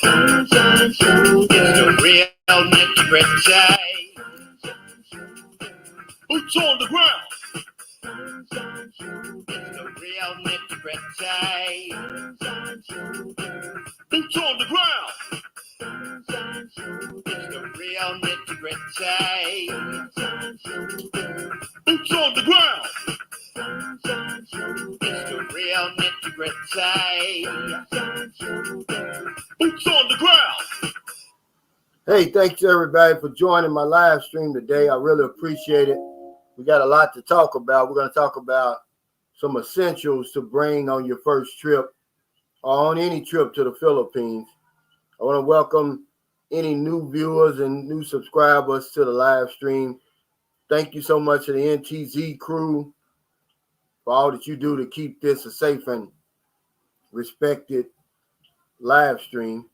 The real nitty-gritty. Boots on the ground. The real nitty-gritty. Boots on the ground. The real nitty-gritty. Boots on the ground. It's the real nitty-gritty. Boots on the ground. Hey, thanks everybody for joining my live stream today. I really appreciate it. We got a lot to talk about. We're going to talk about some essentials to bring on your first trip or on any trip to the Philippines. I want to welcome any new viewers and new subscribers to the live stream. Thank you so much to the NTZ crew for all that you do to keep this a safe and respected live stream.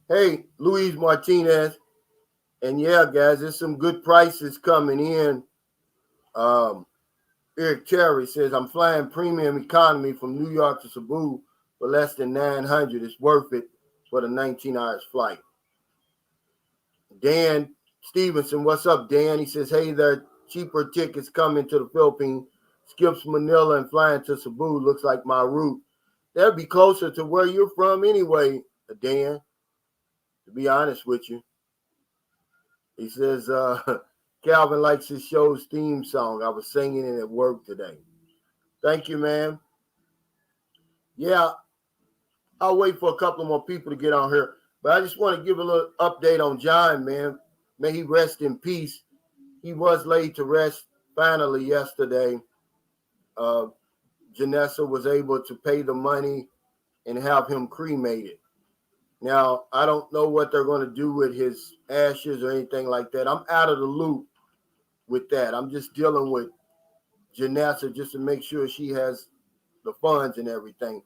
Hey, Luis Martinez. And yeah, guys, there's some good prices coming in. Eric Terry says, I'm flying premium economy from New York to Cebu for less than $900. It's worth it for the 19 hours flight. Dan Stevenson, what's up, Dan? He says, hey, there are cheaper tickets coming to the Philippines. Skips Manila and flying to Cebu looks like my route. That'd be closer to where you're from anyway, Dan, to be honest with you. He says, Calvin likes his show's theme song. I was singing it at work today. Thank you, man. Yeah, I'll wait for a couple more people to get on here. But I just want to give a little update on John, man. May he rest in peace. He was laid to rest finally yesterday. Janessa was able to pay the money and have him cremated. Now, I don't know what they're going to do with his ashes or anything like that. I'm out of the loop with that. I'm just dealing with Janessa just to make sure she has the funds and everything.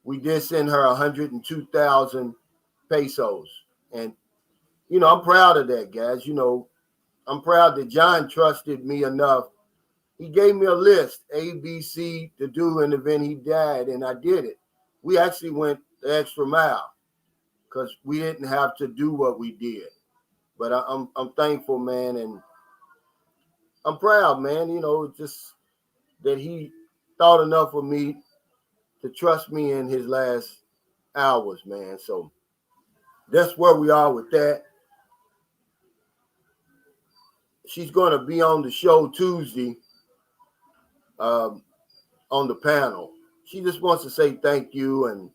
We did send her 102,000 pesos. And, you know, I'm proud of that, guys. You know, I'm proud that John trusted me enough. He gave me a list, A, B, C, to do in the event he died, and I did it. We actually went the extra mile because we didn't have to do what we did. But I'm thankful, man, and I'm proud, man, you know, just that he thought enough of me to trust me in his last hours, man. So that's where we are with that. She's going to be on the show Tuesday on the panel. She just wants to say thank you, and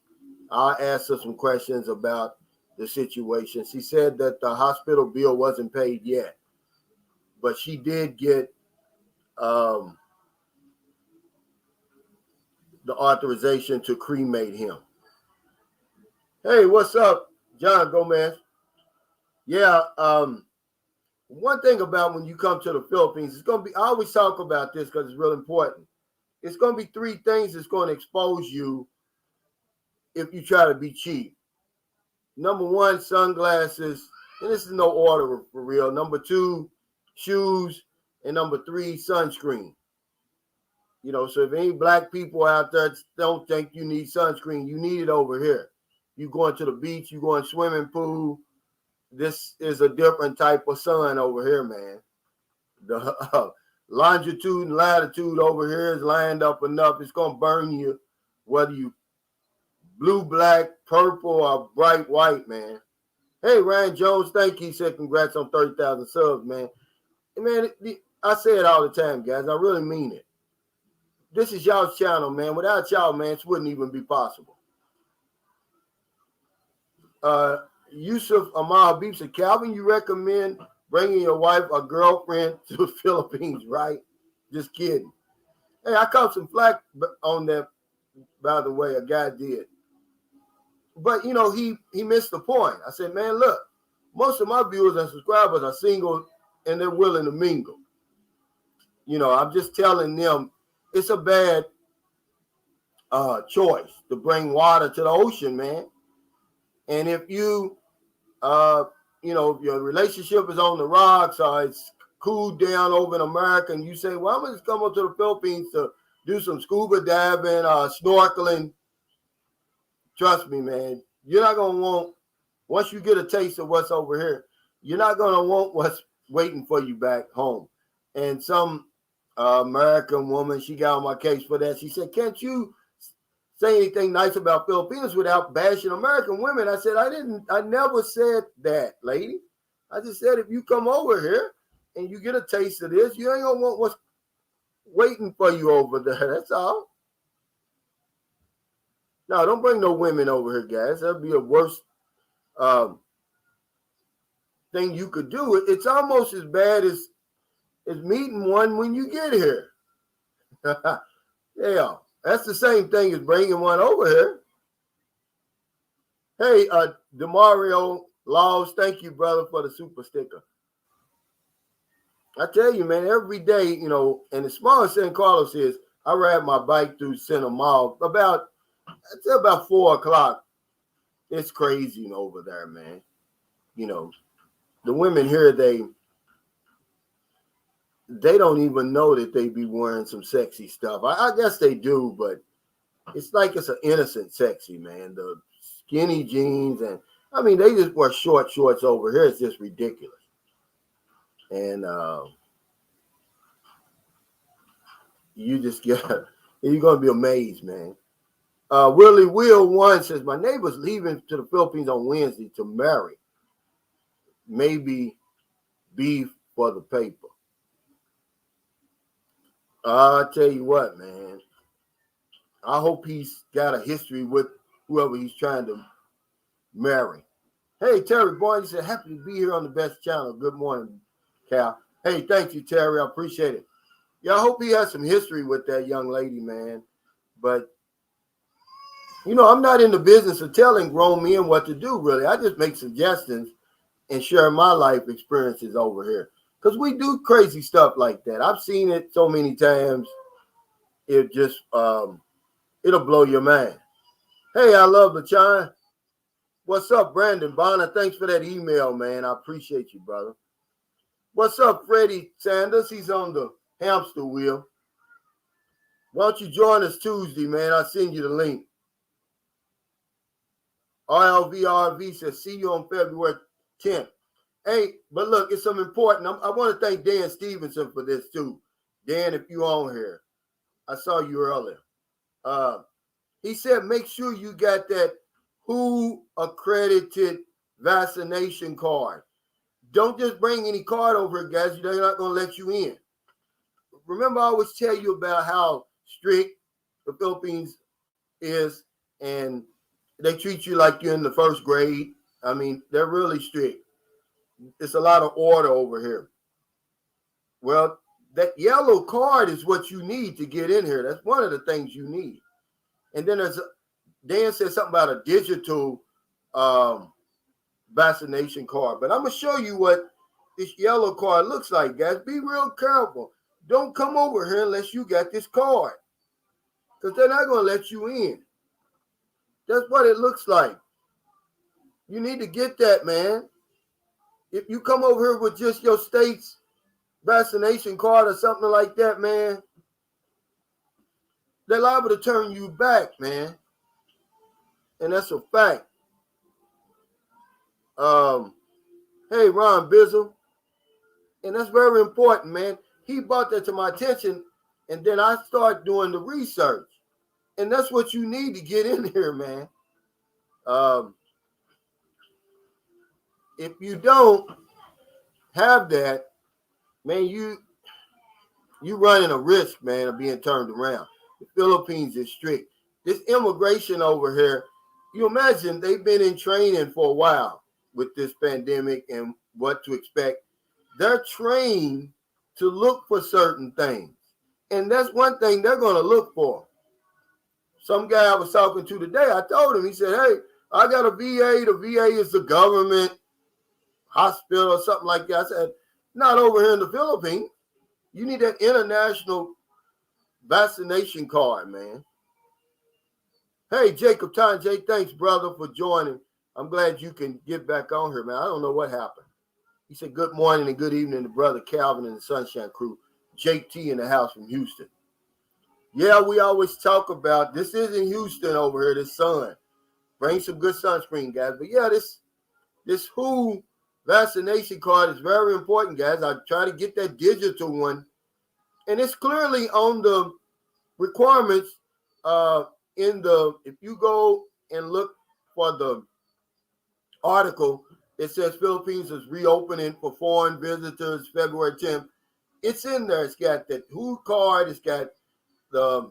I'll ask her some questions about the situation. She said that the hospital bill wasn't paid yet, but she did get the authorization to cremate him. Hey, what's up, John Gomez? Yeah, one thing about when you come to the Philippines, it's going to be, I always talk about this because it's real important. It's going to be three things that's going to expose you if you try to be cheap. Number one, sunglasses, and this is no order for real. Number two, shoes, and number three, sunscreen. You know, so if any black people out there don't think you need sunscreen, you need it over here. You going to the beach, you going swimming pool. This is a different type of sun over here, man. The longitude and latitude over here is lined up enough. It's going to burn you, whether you blue, black, purple, or bright white, man. Hey, Ryan Jones, thank you. He said congrats on 30,000 subs, man. Man, I say it all the time, guys. I really mean it. This is y'all's channel, man. Without y'all, man, this wouldn't even be possible. Yusuf Amal Habib said, Calvin, you recommend bringing your wife or girlfriend to the Philippines, right? Just kidding. Hey, I caught some flack on that, by the way, a guy did. But, you know, he missed the point. I said, man, look, most of my viewers and subscribers are single and they're willing to mingle. You know, I'm just telling them it's a bad choice to bring water to the ocean, man. And if you, you know, if your relationship is on the rocks or it's cooled down over in America and you say, well, I'm going to just come up to the Philippines to do some scuba diving or snorkeling, trust me, man, you're not going to want, once you get a taste of what's over here, you're not going to want what's waiting for you back home. And some American woman, she got on my case for that. She said, can't you say anything nice about Filipinos without bashing American women? I said, I never said that, lady. I just said, if you come over here and you get a taste of this, you ain't going to want what's waiting for you over there. That's all. No, don't bring no women over here, guys. That'd be a worse thing you could do. It's almost as bad as meeting one when you get here. Yeah, that's the same thing as bringing one over here. Hey, Demario Laws, thank you, brother, for the super sticker. I tell you, man, every day, you know, and the smallest San Carlos is, I ride my bike through Center Mall about 4 o'clock. It's crazy over there, man. You know, the women here, they don't even know that they be wearing some sexy stuff. I guess they do, but it's like it's an innocent sexy, man. The skinny jeans, and I mean, they just wear short shorts over here. It's just ridiculous. And you just get, you're going to be amazed, man. Willie Will 1 says, my neighbor's leaving to the Philippines on Wednesday to marry. Maybe beef for the paper. I'll tell you what, man. I hope he's got a history with whoever he's trying to marry. Hey, Terry Boyd, he said, happy to be here on the best channel. Good morning, Cal. Hey, thank you, Terry. I appreciate it. Yeah, I hope he has some history with that young lady, man. But, you know, I'm not in the business of telling grown men what to do, really. I just make suggestions and share my life experiences over here. Because we do crazy stuff like that. I've seen it so many times. It just, it'll blow your mind. Hey, I love LaChine. What's up, Brandon Bonner? Thanks for that email, man. I appreciate you, brother. What's up, Freddie Sanders? He's on the hamster wheel. Why don't you join us Tuesday, man? I'll send you the link. RLVRV says, see you on February 10th. Hey, but look, it's some important. I want to thank Dan Stevenson for this, too. Dan, if you're on here, I saw you earlier. He said, make sure you got that WHO accredited vaccination card. Don't just bring any card over here, guys. They're not going to let you in. Remember, I always tell you about how strict the Philippines is, and they treat you like you're in the first grade. I mean, they're really strict. It's a lot of order over here. Well, that yellow card is what you need to get in here. That's one of the things you need. And then Dan said something about a digital vaccination card. But I'm going to show you what this yellow card looks like, guys. Be real careful. Don't come over here unless you got this card, because they're not going to let you in. That's what it looks like. You need to get that, man. If you come over here with just your state's vaccination card or something like that, man, they're liable to turn you back, man. And that's a fact. Hey, Ron Bizzle. And that's very important, man. He brought that to my attention, and then I started doing the research. And that's what you need to get in here, man. If you don't have that, man, you running a risk, man, of being turned around. The Philippines is strict. This immigration over here, you imagine they've been in training for a while with this pandemic and what to expect. They're trained to look for certain things. And that's one thing they're going to look for. Some guy I was talking to today, I told him, he said, hey, I got a VA. The VA is the government hospital or something like that. I said, not over here in the Philippines. You need that international vaccination card, man. Hey, Jacob Tanjay, thanks, brother, for joining. I'm glad you can get back on here, man. I don't know what happened. He said, good morning and good evening to brother Calvin and the Sunshine Crew. JT in the house from Houston. Yeah, we always talk about, this is in Houston over here, this sun. Bring some good sunscreen, guys. But yeah, this WHO vaccination card is very important, guys. I try to get that digital one, and it's clearly on the requirements. If you go and look for the article, it says Philippines is reopening for foreign visitors February 10th. It's in there. It's got that WHO card. It's got the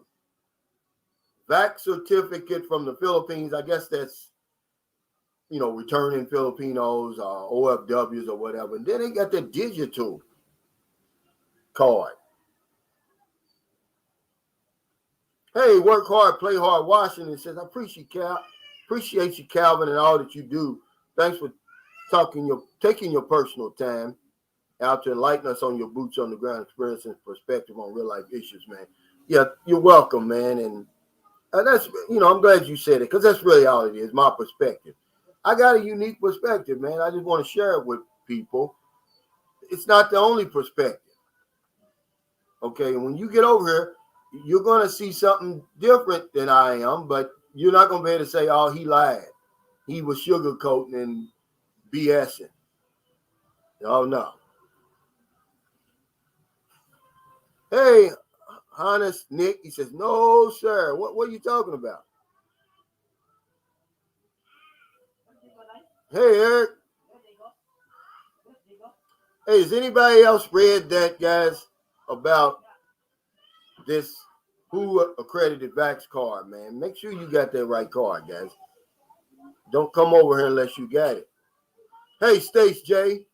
vac certificate from the Philippines. I guess that's, returning Filipinos or OFWs or whatever. And then they got the digital card. Hey, work hard, play hard. Washington says, I appreciate you, Calvin, and all that you do. Thanks for taking your personal time out to enlighten us on your boots on the ground experience and perspective on real life issues, man. Yeah, you're welcome, man. And that's, I'm glad you said it, because that's really all it is, my perspective. I got a unique perspective, man. I just want to share it with people. It's not the only perspective. Okay, and when you get over here, you're going to see something different than I am, but you're not going to be able to say, oh, he lied. He was sugarcoating and BSing. Oh, no. Hey, honest Nick, he says, no, sir. What are you talking about? Hey, Eric. Hey, has anybody else read that, guys, about this WHO accredited Vax card, man? Make sure you got that right card, guys. Don't come over here unless you got it. Hey, Stace J.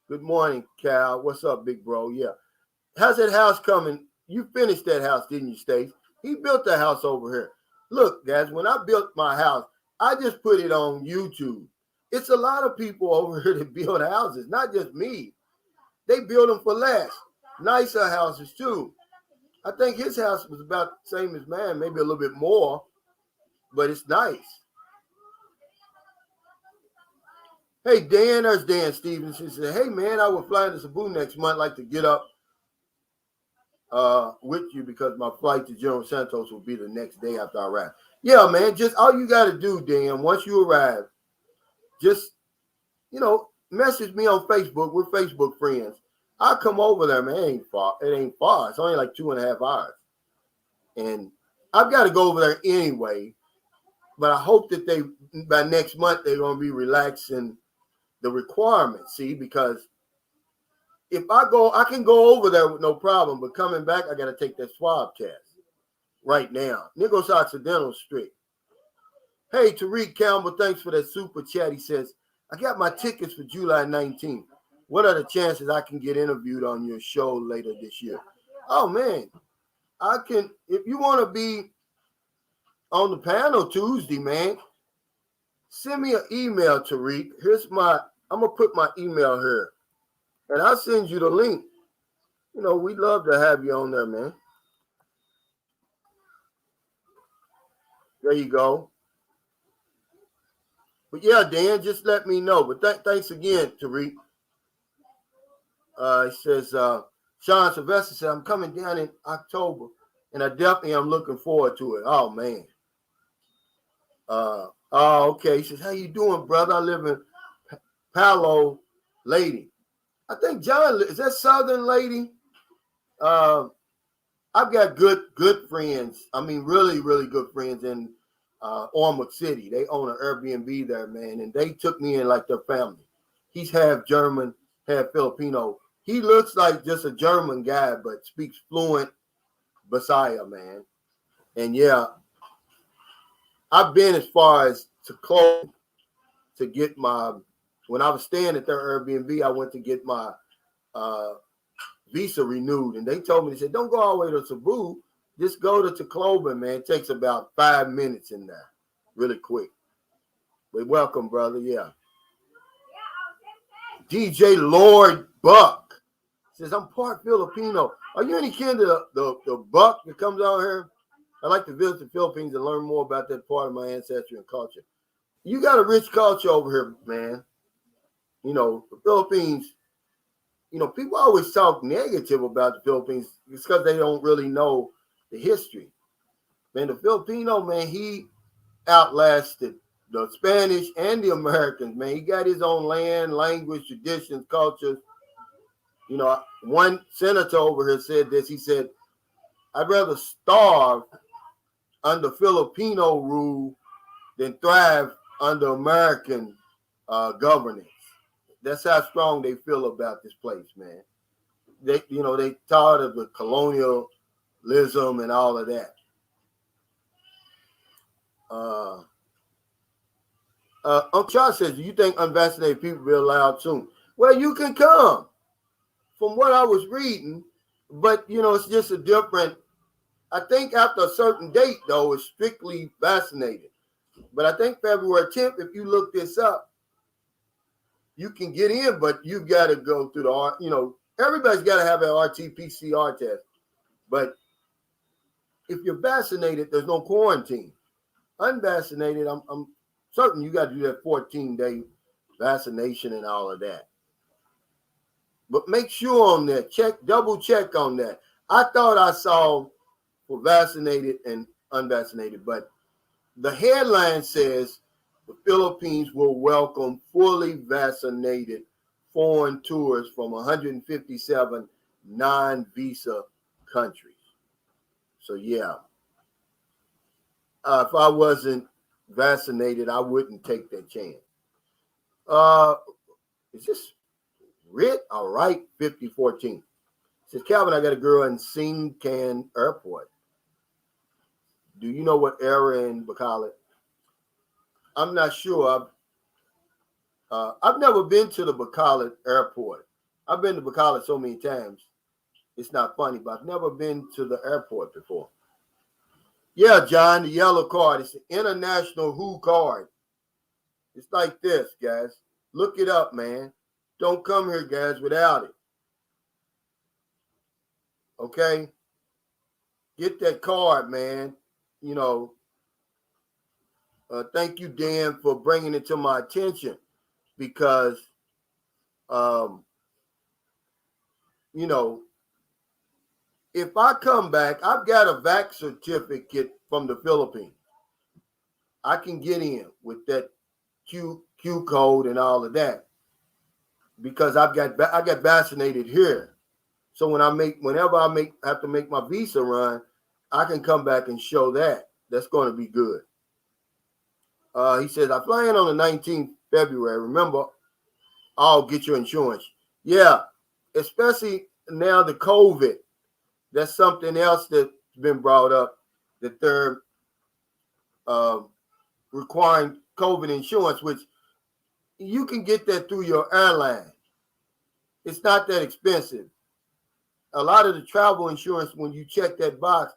Good morning, Cal. What's up, big bro? Yeah. How's that house coming? You finished that house, didn't you, Stace? He built the house over here. Look, guys, when I built my house, I just put it on YouTube. It's a lot of people over here that build houses, not just me. They build them for less. Nicer houses, too. I think his house was about the same as mine, maybe a little bit more, but it's nice. Hey, Dan, there's Dan Stevens. He said, hey, man, I will fly to Cebu next month. I'd like to get up with you because my flight to General Santos will be the next day after I arrive. Yeah, man, just all you got to do, Dan, once you arrive, just, message me on Facebook. We're Facebook friends. I'll come over there, man. It ain't far. It's only like 2.5 hours. And I've got to go over there anyway. But I hope that by next month, they're going to be relaxing the requirements, see, because if I can go over there with no problem, but coming back, I got to take that swab test right now. Nichols Occidental strict. Hey, Tariq Campbell, thanks for that super chat. He says, I got my tickets for July 19th. What are the chances I can get interviewed on your show later this year? Oh, man, I can. If you want to be on the panel Tuesday, man, send me an email, Tariq. I'm going to put my email here, and I'll send you the link. We'd love to have you on there, man. There you go. But yeah, Dan, just let me know. But thanks again, Tariq. It says, Sean Sylvester said, I'm coming down in October, and I definitely am looking forward to it. Oh, man. Okay. He says, how you doing, brother? I live in Palo Lady. I think John, is that Southern Lady? I've got good friends. I mean, really, really good friends in Ormond City. They own an Airbnb there, man, and they took me in like their family. He's half German, half Filipino. He looks like just a German guy, but speaks fluent Bisaya, man. And yeah, I've been as far as to close to get when I was staying at their Airbnb, I went to get my visa renewed. And they told me, they said, don't go all the way to Cebu. Just go to Tacloban, man. It takes about 5 minutes in there. Really quick. But welcome, brother. Yeah. DJ Lord Buck says, I'm part Filipino. Are you any kin to the Buck that comes out here? I like to visit the Philippines and learn more about that part of my ancestry and culture. You got a rich culture over here, man. The Philippines, people always talk negative about the Philippines. It's because they don't really know the history. Man, the Filipino, man, he outlasted the Spanish and the Americans, man. He got his own land, language, traditions, cultures. You know, one senator over here said this. He said, I'd rather starve under Filipino rule than thrive under American governance. That's how strong they feel about this place, man. They tired of the colonialism and all of that. Uncle Charles says, do you think unvaccinated people will be allowed soon? Well, you can come from what I was reading, but, it's just a different, I think after a certain date, though, it's strictly vaccinated. But I think February 10th, if you look this up, you can get in, but you've got to go through everybody's got to have an RT-PCR test. But if you're vaccinated, there's no quarantine. Unvaccinated, I'm certain you got to do that 14-day vaccination and all of that. But make sure on that, double check on that. I thought I saw for vaccinated and unvaccinated, but the headline says the Philippines will welcome fully vaccinated foreign tourists from 157 non-visa countries. So yeah, if I wasn't vaccinated, I wouldn't take that chance. Is this Rit? All right, 5014. Says, Calvin, I got a girl in Singcan Airport. Do you know what area in Bacolod? I'm not sure. I've never been to the Bacolod Airport. I've been to Bacolod so many times. It's not funny, but I've never been to the airport before. Yeah, John, the yellow card. It's an international WHO card. It's like this, guys. Look it up, man. Don't come here, guys, without it. Okay? Get that card, man. Thank you, Dan, for bringing it to my attention because, if I come back, I've got a vax certificate from the Philippines. I can get in with that Q code and all of that because I got vaccinated here. So whenever I have to make my visa run, I can come back and show that. That's going to be good. He says, I fly in on the 19th February. Remember, I'll get your insurance. Yeah, especially now the COVID. That's something else that's been brought up, that they're requiring COVID insurance, which you can get that through your airline. It's not that expensive. A lot of the travel insurance, when you check that box,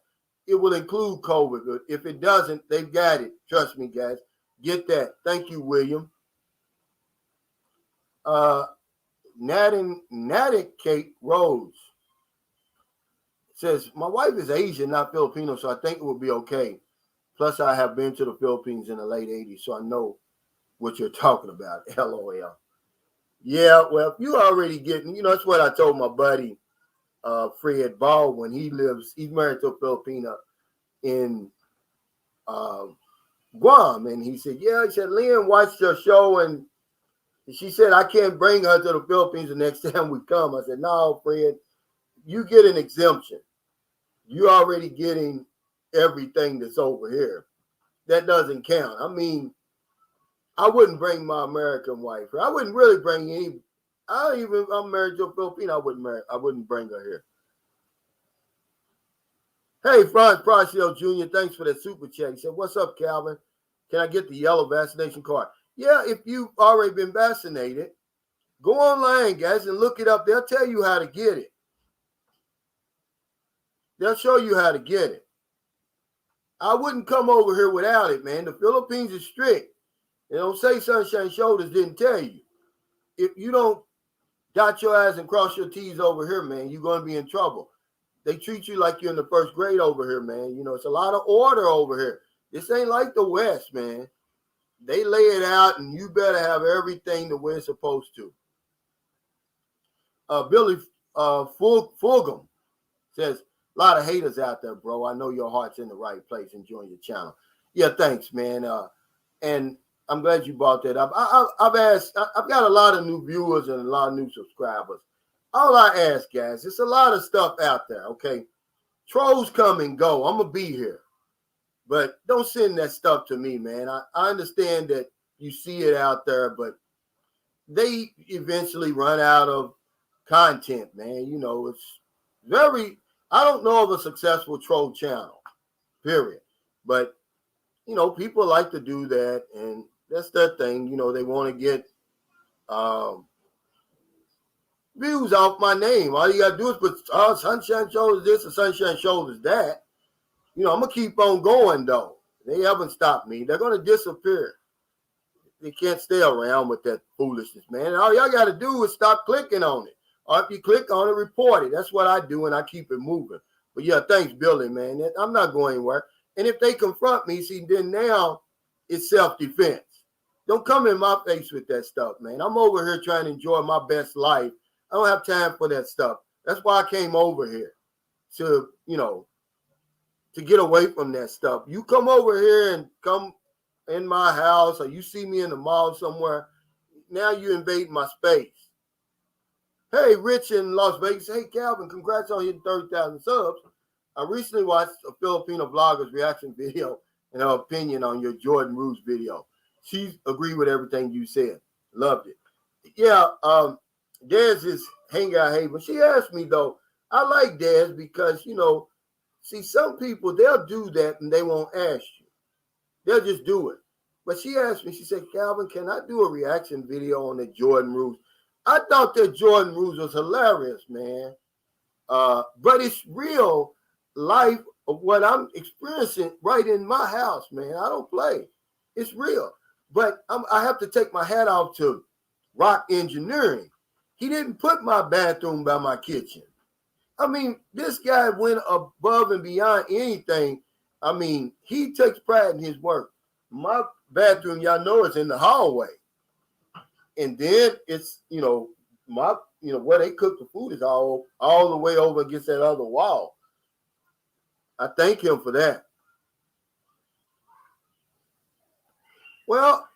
it will include COVID. But if it doesn't, they've got it. Trust me, guys. Get that. Thank you, William. Natick Kate Rose says, my wife is Asian, not Filipino, so I think it will be okay. Plus, I have been to the Philippines in the late 80s, so I know what you're talking about. LOL. Yeah, well, if you already getting, that's what I told my buddy, Fred Baldwin. He's married to a Filipina in Guam. And he said, Lynn watched your show and she said, I can't bring her to the Philippines the next time we come. I said, no, Fred, you get an exemption. You're already getting everything that's over here. That doesn't count. I mean, I wouldn't bring my American wife. I wouldn't really bring any. I'm married to a Filipino. I wouldn't bring her here. Hey, Franz Procio Jr., thanks for that super chat. He said, what's up, Calvin? Can I get the yellow vaccination card? Yeah, if you've already been vaccinated, go online, guys, and look it up. They'll tell you how to get it. They'll show you how to get it. I wouldn't come over here without it, man. The Philippines is strict. They don't say Sunshine Shoulders didn't tell you. If you don't dot your I's and cross your T's over here, man, you're going to be in trouble. They treat you like you're in the first grade over here, man. It's a lot of order over here. This ain't like the West, man. They lay it out, and you better have everything the way it's supposed to. Billy Fulgham says, a lot of haters out there, bro. I know your heart's in the right place, enjoying your channel. Yeah, thanks, man. And I'm glad you brought that up. I've asked, I've got a lot of new viewers and a lot of new subscribers. All I ask, guys, it's a lot of stuff out there, okay? Trolls come and go. I'm going to be here. But don't send that stuff to me, man. I understand that you see it out there, but they eventually run out of content, man. You know, it's very, I don't know of a successful troll channel, period. But, you know, people like to do that, and that's their thing. You know, they want to get views off my name. All you got to do is put Sunshine Shoulders this and Sunshine Shoulders that. You know, I'm going to keep on going, though. They haven't stopped me. They're going to disappear. They can't stay around with that foolishness, man. All y'all got to do is stop clicking on it. Or if you click on it, report it. That's what I do, and I keep it moving. But, yeah, thanks, Billy, man. I'm not going anywhere. And if they confront me, see, then now it's self-defense. Don't come in my face with that stuff, man. I'm over here trying to enjoy my best life. I don't have time for that stuff. That's why I came over here to, you know, to get away from that stuff. You come over here and come in my house, or you see me in the mall somewhere, now you invade my space. Hey, Rich in Las Vegas. Hey, Calvin, congrats on hitting 30,000 subs. I recently watched a Filipino vlogger's reaction video and her opinion on your Jordan Ruse video. She agreed with everything you said. Loved it. Yeah, Dez is hangout haven. She asked me, though, I like Dez because, you know, see, some people, they'll do that and they won't ask you. They'll just do it. But she asked me, she said, Calvin, can I do a reaction video on the Jordan Ruse? I thought that Jordan Ruse was hilarious, man. But it's real life of what I'm experiencing right in my house, man. I don't play. It's real. But I have to take my hat off to Rock Engineering. He didn't put my bathroom by my kitchen. I mean, this guy went above and beyond anything. I mean, he takes pride in his work. My bathroom, y'all know, is in the hallway. And then it's, you know, where they cook the food is all the way over against that other wall. I thank him for that. Well,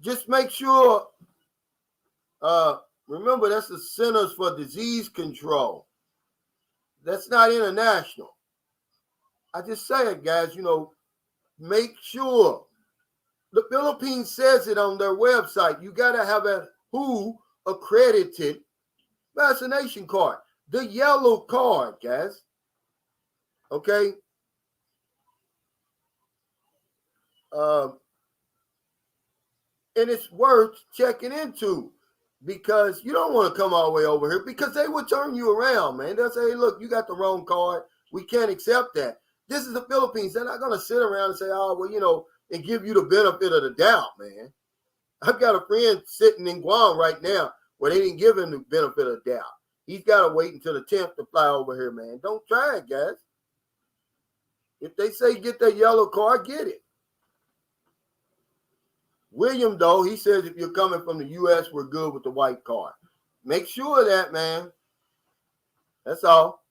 just make sure, remember, that's the Centers for Disease Control. That's not international. I just say it, guys, you know, make sure. The Philippines says it on their website. You got to have a WHO accredited vaccination card. The yellow card, guys. Okay? And it's worth checking into because you don't want to come all the way over here because they will turn you around, man. They'll say, hey, look, you got the wrong card. We can't accept that. This is the Philippines. They're not going to sit around and say, oh, well, you know, and give you the benefit of the doubt, man. I've got a friend sitting in Guam right now where they didn't give him the benefit of the doubt. He's got to wait until the 10th to fly over here, man. Don't try it, guys. If they say get that yellow card, get it. William, though, he says if you're coming from the U.S., we're good with the white card. Make sure of that, man. That's all.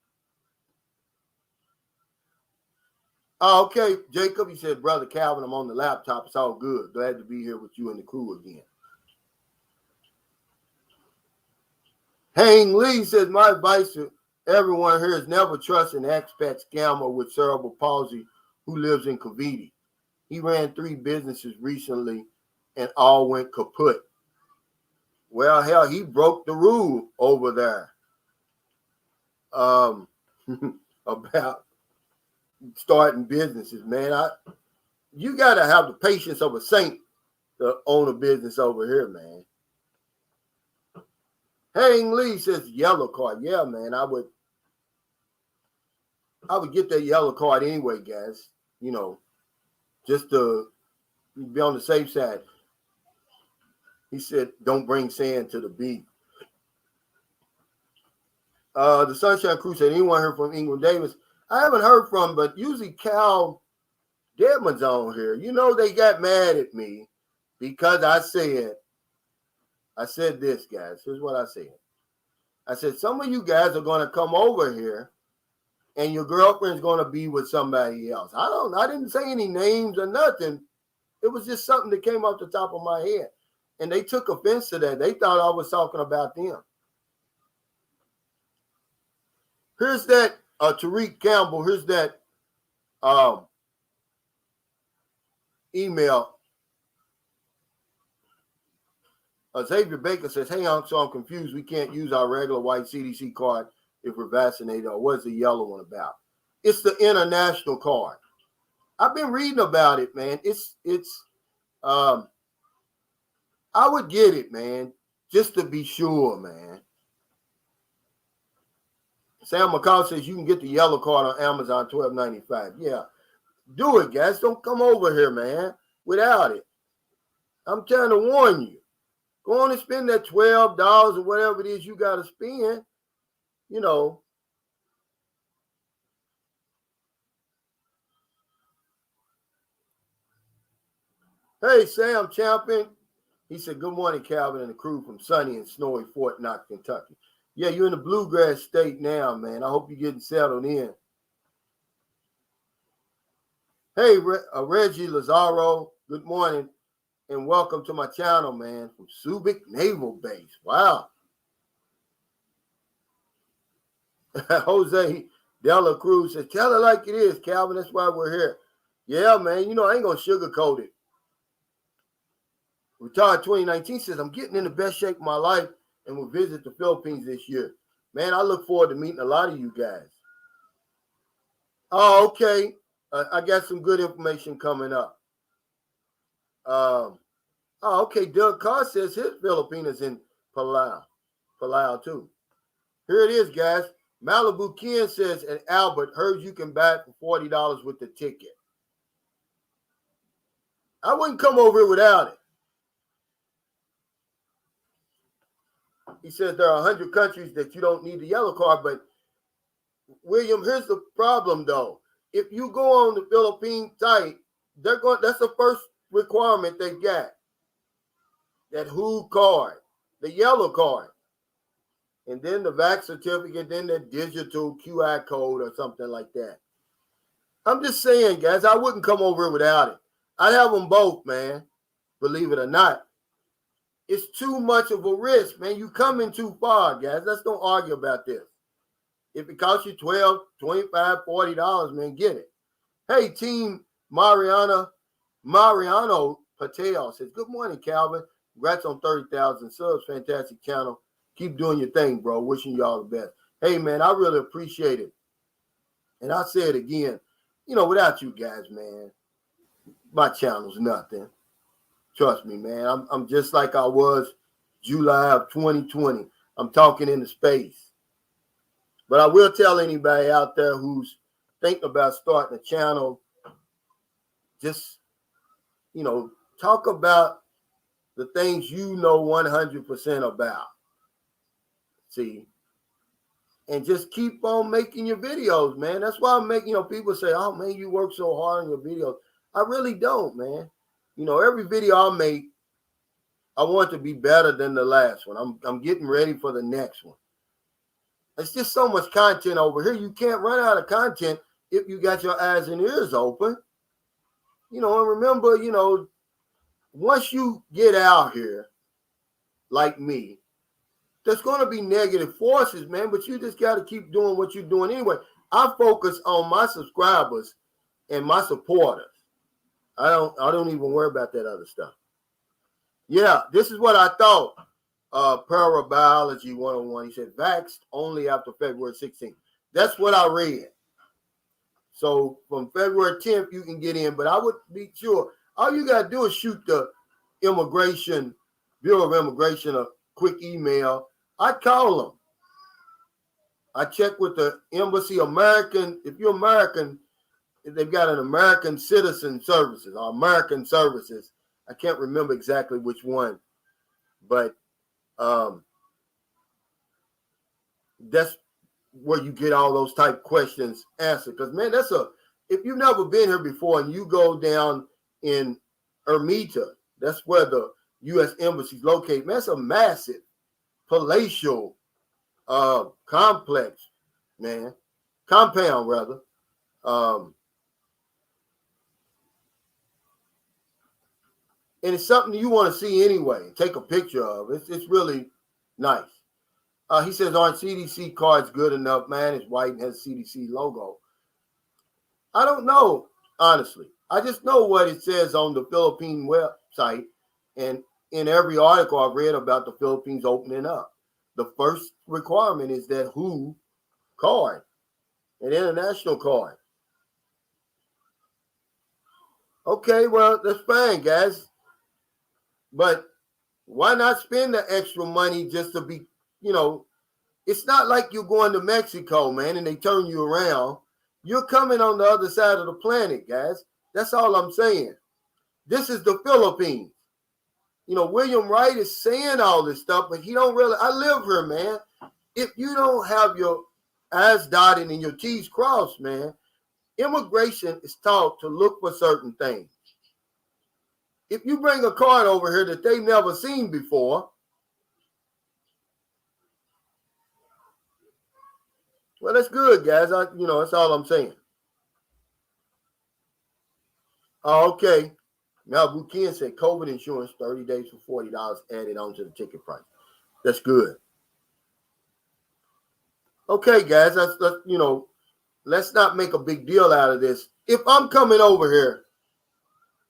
Oh, okay, Jacob, he said, Brother Calvin, I'm on the laptop. It's all good. Glad to be here with you and the crew again. Hang Lee says, my advice to everyone here is never trust an expat scammer with cerebral palsy who lives in Cavite. He ran 3 businesses recently and all went kaput. Well, hell, he broke the rule over there about starting businesses, man. You got to have the patience of a saint to own a business over here, man. Hang Lee says yellow card. Yeah, man, I would get that yellow card anyway, guys. You know, just to be on the safe side. He said, don't bring sand to the beach. The Sunshine Crew said, anyone heard from Ingram Davis? I haven't heard from, but usually Cal Deadman's on here. You know, they got mad at me because I said this, guys. Here's what I said. I said, some of you guys are going to come over here and your girlfriend's going to be with somebody else. I didn't say any names or nothing, It was just something that came off the top of my head. And they took offense to that. They thought I was talking about them. Here's that Tariq Campbell. Here's that email. Xavier Baker says, hey, so I'm confused. We can't use our regular white CDC card if we're vaccinated. Or what's the yellow one about? It's the international card. I've been reading about it, man. I would get it, man, just to be sure, man. Sam McCall says you can get the yellow card on Amazon, $12.95. Yeah, do it, guys. Don't come over here, man, without it. I'm trying to warn you. Go on and spend that $12 or whatever it is you got to spend, you know. Hey, Sam Champion. He said, good morning, Calvin and the crew from sunny and snowy Fort Knox, Kentucky. Yeah, you're in the bluegrass state now, man. I hope you're getting settled in. Hey, Reggie Lazaro, good morning and welcome to my channel, man, from Subic Naval Base. Wow. Jose Dela Cruz says, tell it like it is, Calvin. That's why we're here. Yeah, man, you know, I ain't going to sugarcoat it. Retired 2019 says, I'm getting in the best shape of my life and will visit the Philippines this year. Man, I look forward to meeting a lot of you guys. Oh, okay. I got some good information coming up. Okay. Doug Carr says his Filipinos in Palau too. Here it is, guys. Malibu Ken says, and Albert, heard you can buy it for $40 with the ticket. I wouldn't come over here without it. He says there are 100 countries that you don't need the yellow card, but William, here's the problem though. If you go on the Philippine site, that's the first requirement they got. That WHO card, the yellow card. And then the vax certificate, then the digital QR code or something like that. I'm just saying, guys, I wouldn't come over here without it. I'd have them both, man. Believe it or not. It's too much of a risk, man. You coming too far, guys. Let's don't argue about this. If it costs you $12, $25, $40, man, get it. Hey, team Mariano Patel says, good morning, Calvin. Congrats on 30,000 subs. Fantastic channel. Keep doing your thing, bro. Wishing you all the best. Hey, man, I really appreciate it. And I say it again, you know, without you guys, man, my channel's nothing. Trust me, man. I'm just like I was July of 2020. I'm talking into space. But I will tell anybody out there who's thinking about starting a channel, just, you know, talk about the things you know 100% about. See? And just keep on making your videos, man. That's why I'm making, you know, people say, oh, man, you work so hard on your videos. I really don't, man. You know, every video I make, I want to be better than the last one. I'm getting ready for the next one. It's just so much content over here. You can't run out of content if you got your eyes and ears open. You know, and remember, you know, once you get out here, like me, there's going to be negative forces, man, but you just got to keep doing what you're doing anyway. I focus on my subscribers and my supporters. I don't even worry about that other stuff. Yeah, this is what I thought. Parabiology 101. He said, vaxxed only after February 16th. That's what I read. So from February 10th, you can get in, but I would be sure. All you got to do is shoot the Bureau of Immigration a quick email. I call them. I check with the embassy American. If you're American, they've got an American Citizen Services or American Services. I can't remember exactly which one, but that's where you get all those type questions answered. Because, man, if you've never been here before and you go down in Ermita, that's where the U.S. Embassy is located. Man, that's a massive palatial compound, rather. And it's something you want to see anyway. Take a picture of. It's really nice. He says, aren't CDC cards good enough? Man, it's white and has CDC logo. I don't know, honestly. I just know what it says on the Philippine website. And in every article I've read about the Philippines opening up, the first requirement is that WHO card, an international card. Okay, well, that's fine, guys. But why not spend the extra money just to be, it's not like you're going to Mexico, man, and they turn you around. You're coming on the other side of the planet, guys. That's all I'm saying. This is the Philippines. William Wright is saying all this stuff, but he don't really. I live here, man. If you don't have your I's dotted and your T's crossed, man, immigration is taught to look for certain things. If you bring a card over here that they've never seen before, well, that's good, guys. That's all I'm saying. Oh, okay. Now, Bukin said COVID insurance 30 days for $40 added onto the ticket price. That's good. Okay, guys, let's not make a big deal out of this. If I'm coming over here,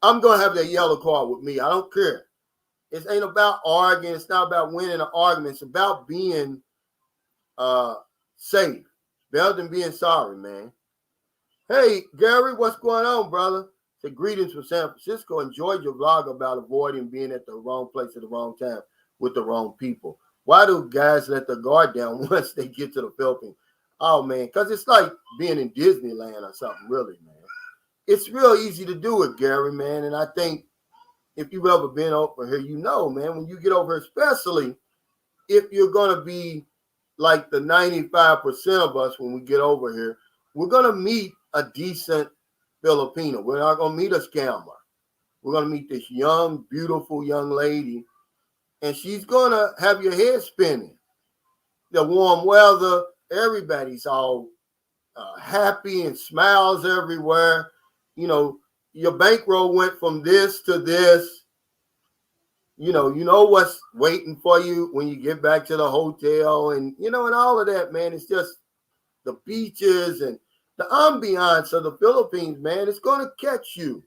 I'm going to have that yellow card with me. I don't care. It ain't about arguing. It's not about winning an argument. It's about being safe. Better than being sorry, man. Hey, Gary, what's going on, brother? Say greetings from San Francisco. Enjoyed your vlog about avoiding being at the wrong place at the wrong time with the wrong people. Why do guys let their guard down once they get to the Philippines? Oh, man, because it's like being in Disneyland or something, really, man. It's real easy to do it, Gary, man. And I think if you've ever been over here, man, when you get over here, especially if you're going to be like the 95% of us when we get over here, we're going to meet a decent Filipino. We're not going to meet a scammer. We're going to meet this young, beautiful young lady, and she's going to have your head spinning. The warm weather, everybody's all happy and smiles everywhere. Your bankroll went from this to this. You know what's waiting for you when you get back to the hotel and all of that, man. It's just the beaches and the ambiance of the Philippines, man. It's going to catch you.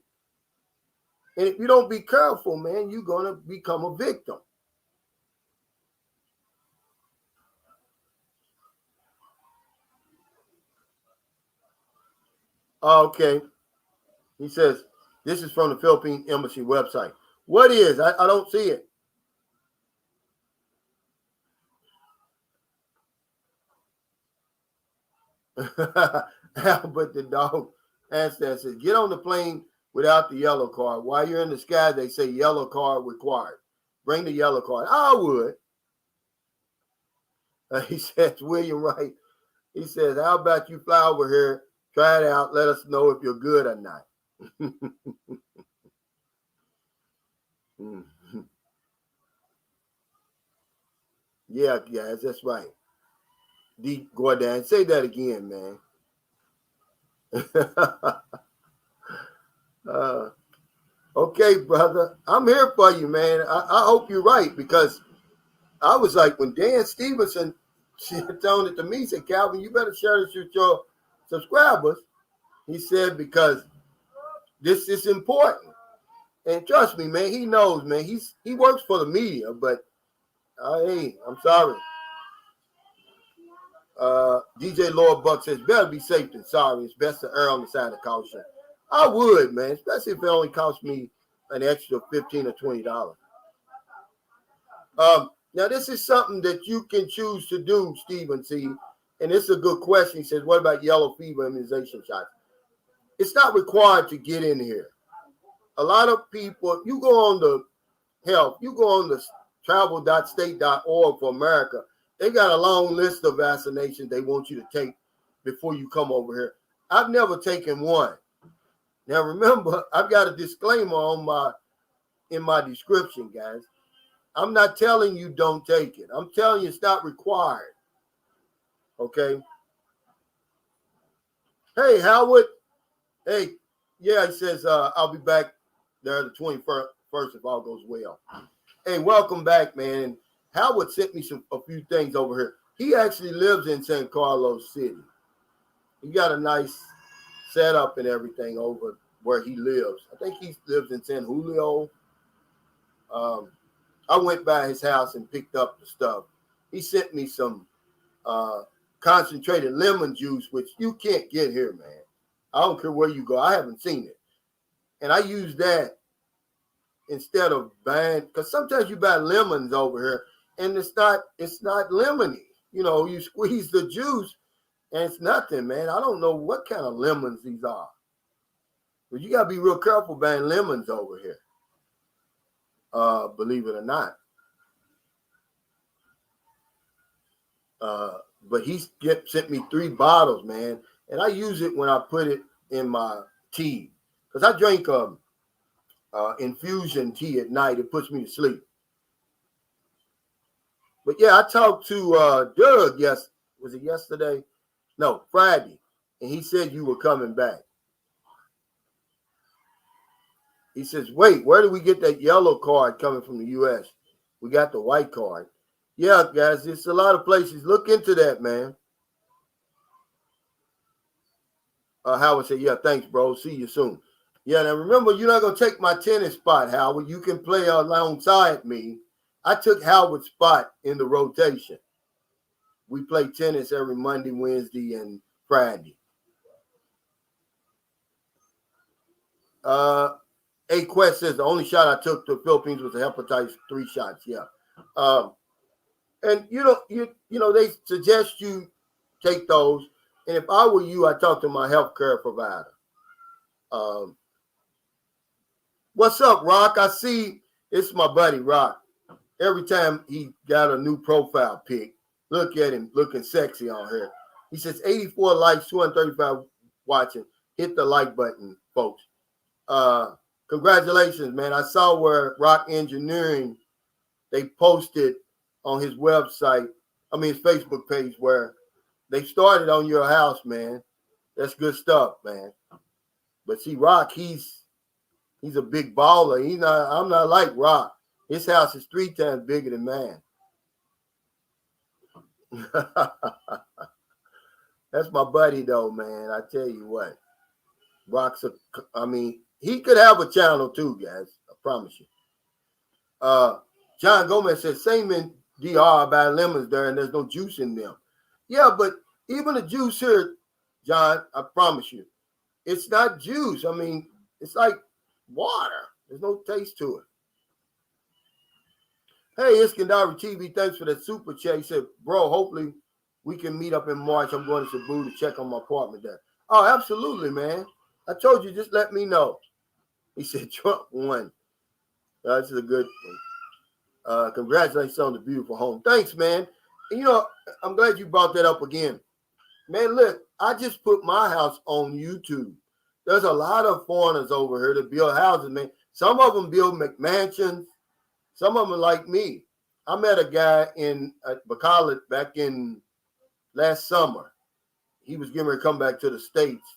And if you don't be careful, man, you're going to become a victim. Okay. He says, this is from the Philippine Embassy website. What is? I don't see it. Albert the dog asked that, says, get on the plane without the yellow card. While you're in the sky, they say yellow card required. Bring the yellow card. I would. He says, William Wright. He says, how about you fly over here, try it out, let us know if you're good or not. Yeah, guys, that's right. D. Gordon, say that again, man. Okay, brother. I'm here for you, man. I hope you're right, because I was like, when Dan Stevenson told it to me, he said, Calvin, you better share this with your subscribers. He said, because this is important. And trust me, man, he knows, man. He works for the media, but hey, I'm sorry. DJ Lord Buck says, better be safe than sorry. It's best to err on the side of caution. I would, man, especially if it only cost me an extra $15 or $20. Now, this is something that you can choose to do, Stephen C. And it's a good question. He says, what about yellow fever immunization shots? It's not required to get in here. A lot of people, if you go on the health, you go on the travel.state.org for America, they got a long list of vaccinations they want you to take before you come over here. I've never taken one. Now, remember, I've got a disclaimer in my description, guys. I'm not telling you don't take it. I'm telling you it's not required. Okay? Hey, Howard. Hey, yeah, he says, I'll be back there the 21st 1st if all goes well. Hey, welcome back, man. Howard sent me a few things over here. He actually lives in San Carlos City. He got a nice setup and everything over where he lives. I think he lives in San Julio. I went by his house and picked up the stuff. He sent me some concentrated lemon juice, which you can't get here, man. I don't care where you go. I haven't seen it. And I use that instead of buying, because sometimes you buy lemons over here and it's not lemony. You know, you squeeze the juice and it's nothing, man. I don't know what kind of lemons these are. But you got to be real careful buying lemons over here. Believe it or not. But he sent me 3 bottles, man. And I use it when I put it in my tea. Because I drink infusion tea at night. It puts me to sleep. But yeah, I talked to Doug, was it yesterday? No, Friday. And he said you were coming back. He says, wait, where do we get that yellow card coming from the U.S.? We got the white card. Yeah, guys, it's a lot of places. Look into that, man. Howard said, yeah, thanks, bro. See you soon. Yeah, now remember, you're not going to take my tennis spot, Howard. You can play alongside me. I took Howard's spot in the rotation. We play tennis every Monday, Wednesday, and Friday. A Quest says the only shot I took to the Philippines was a hepatitis 3 shots. Yeah. And you know, they suggest you take those. And if I were you, I'd talk to my healthcare provider. What's up, Rock? I see it's my buddy Rock. Every time he got a new profile pic, look at him looking sexy on here. He says 84 likes, 235 watching. Hit the like button, folks. Congratulations, man. I saw where Rock Engineering, they posted on his website, his Facebook page, where they started on your house, man. That's good stuff, man. But see, Rock, he's a big baller. I'm not like Rock. His house is 3 times bigger than mine. That's my buddy, though, man. I tell you what. Rock's he could have a channel too, guys. I promise you. John Gomez says, same in DR, buy lemons there and there's no juice in them. Yeah, but even the juice here, John, I promise you, it's not juice. It's like water. There's no taste to it. Hey, Iskandari TV, thanks for that super chat. He said, bro, hopefully we can meet up in March. I'm going to Cebu to check on my apartment there. Oh, absolutely, man. I told you, just let me know. He said, Trump won. This is a good one. Congratulations on the beautiful home. Thanks, man. And, I'm glad you brought that up again. Man, look, I just put my house on YouTube. There's a lot of foreigners over here that build houses, man. Some of them build McMansions. Some of them are like me. I met a guy in Bacolod back in last summer. He was getting ready to come back to the States.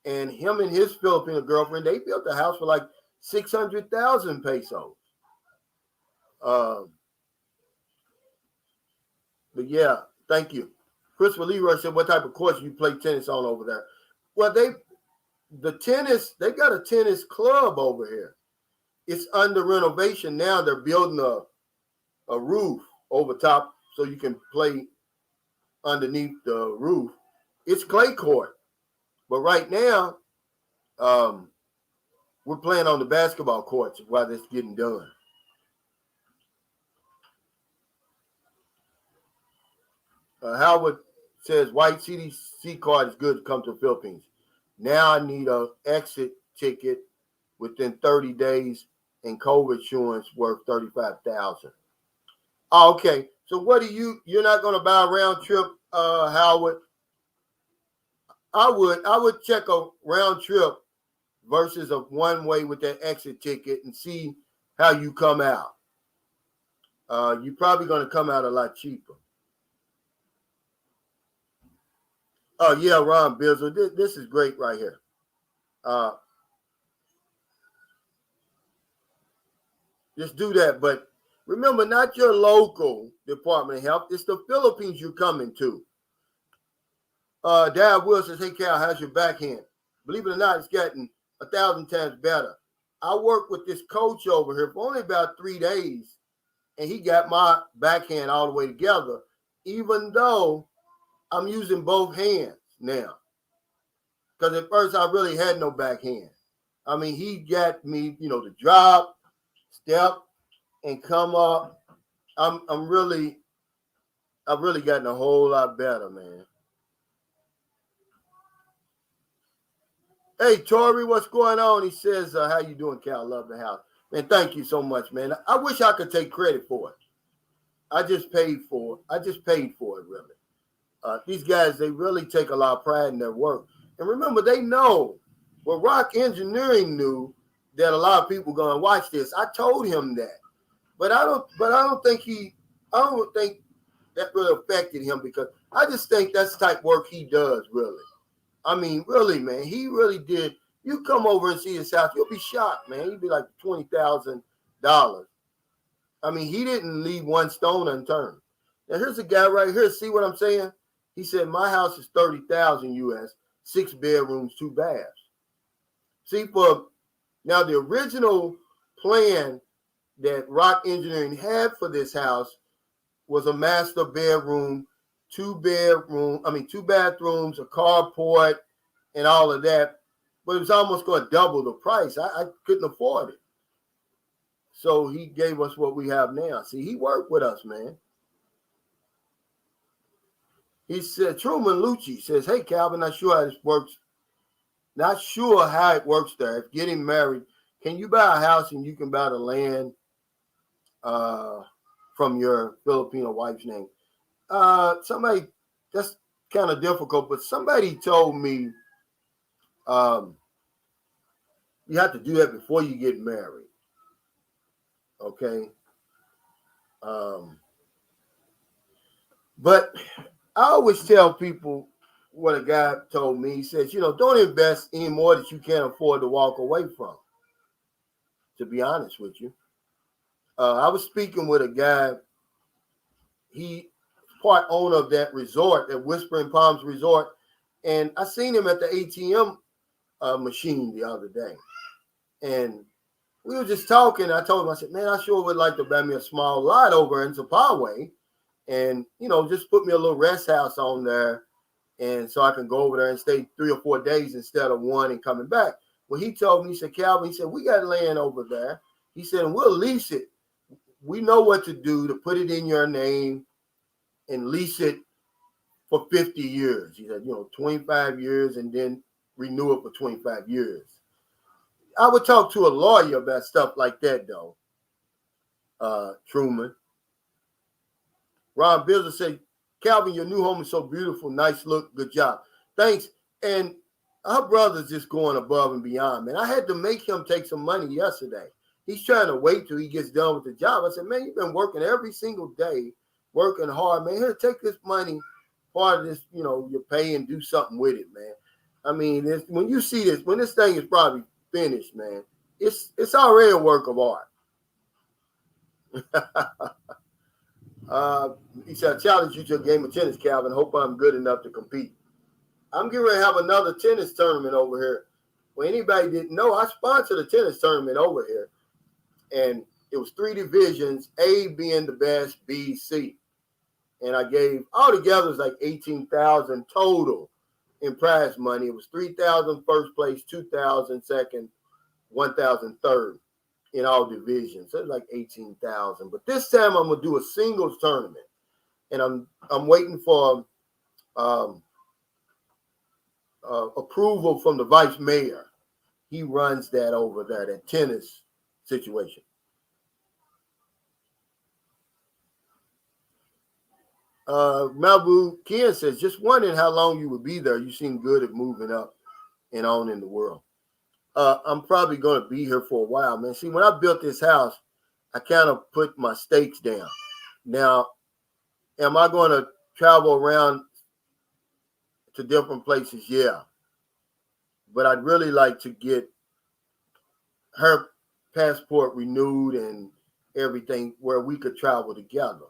And him and his Filipino girlfriend, they built a house for like 600,000 pesos. But yeah, thank you. Christopher Leroy said, what type of course you play tennis on over there? Well, they got a tennis club over here. It's under renovation now. They're building a roof over top so you can play underneath the roof. It's clay court. But right now, we're playing on the basketball courts while this getting done. Howard says, white CDC card is good to come to the Philippines. Now I need an exit ticket within 30 days and COVID insurance worth $35,000. Oh, okay. So you're not going to buy a round trip, Howard? I would check a round trip versus a one way with that exit ticket and see how you come out. You're probably going to come out a lot cheaper. Oh, yeah, Ron Bizzle. This is great right here. Just do that. But remember, not your local Department of Health. It's the Philippines you're coming to. Dad Will says, hey, Cal, how's your backhand? Believe it or not, it's getting 1,000 times better. I worked with this coach over here for only about 3 days, and he got my backhand all the way together, even though I'm using both hands now. Because at first I really had no backhand. I mean, he got me, to drop, step, and come up. I've really gotten a whole lot better, man. Hey, Tori, what's going on? He says, how you doing, Cal? Love the house. Man, thank you so much, man. I wish I could take credit for it. I just paid for it, really. These guys, they really take a lot of pride in their work. And remember, they know, well, Rock Engineering knew that a lot of people going to watch this. I told him that. But I don't think that really affected him, because I just think that's the type of work he does, really. I mean, really, man, he really did. You come over and see his house, you'll be shocked, man. He'd be like $20,000. I mean, he didn't leave one stone unturned. Now, here's a guy right here. See what I'm saying? He said, my house is $30,000 US, 6 bedrooms, 2 baths. See, now the original plan that Rock Engineering had for this house was a master bedroom, 2 bathrooms, a carport, and all of that. But it was almost going to double the price. I couldn't afford it. So he gave us what we have now. See, he worked with us, man. He said, Truman Lucci says, hey, Calvin, not sure how this works. Not sure how it works there. If getting married, can you buy a house and you can buy the land from your Filipino wife's name? Somebody, that's kind of difficult, but somebody told me you have to do that before you get married. Okay. But I always tell people what a guy told me. He says, don't invest any more that you can't afford to walk away from, to be honest with you. I was speaking with a guy. He part owner of that resort, that Whispering Palms Resort. And I seen him at the ATM machine the other day. And we were just talking. I told him, I said, man, I sure would like to buy me a small lot over in Zapaway. And, just put me a little rest house on there. And so I can go over there and stay 3 or 4 days instead of 1 and coming back. Well, he told me, he said, Calvin, he said, we got land over there. He said, and we'll lease it. We know what to do to put it in your name and lease it for 50 years. He said, 25 years and then renew it for 25 years. I would talk to a lawyer about stuff like that, though, Truman. Ron Bizzle said, Calvin, your new home is so beautiful. Nice look. Good job. Thanks. And our brother's just going above and beyond, man. I had to make him take some money yesterday. He's trying to wait till he gets done with the job. I said, man, you've been working every single day, working hard, man. Here, take this money, part of this, your pay, and do something with it, man. I mean, when you see this, when this thing is probably finished, man, it's already a work of art. He said, I challenge you to a game of tennis, Calvin. Hope I'm good enough to compete. I'm getting ready to have another tennis tournament over here. Well, anybody didn't know, I sponsored a tennis tournament over here. And it was 3 divisions, A being the best, B, C. And I gave, altogether, it was like $18,000 total in prize money. It was $3,000 first place, $2,000 second, $1,000 third in all divisions. So it was like $18,000. But this time I'm gonna do a singles tournament, and I'm waiting for approval from the vice mayor. He runs that over there, that tennis situation. Malbu Ken says, just wondering how long you would be there. You seem good at moving up and on in the world. I'm probably going to be here for a while, man. See, when I built this house, I kind of put my stakes down. Now, am I going to travel around to different places? Yeah. But I'd really like to get her passport renewed and everything where we could travel together.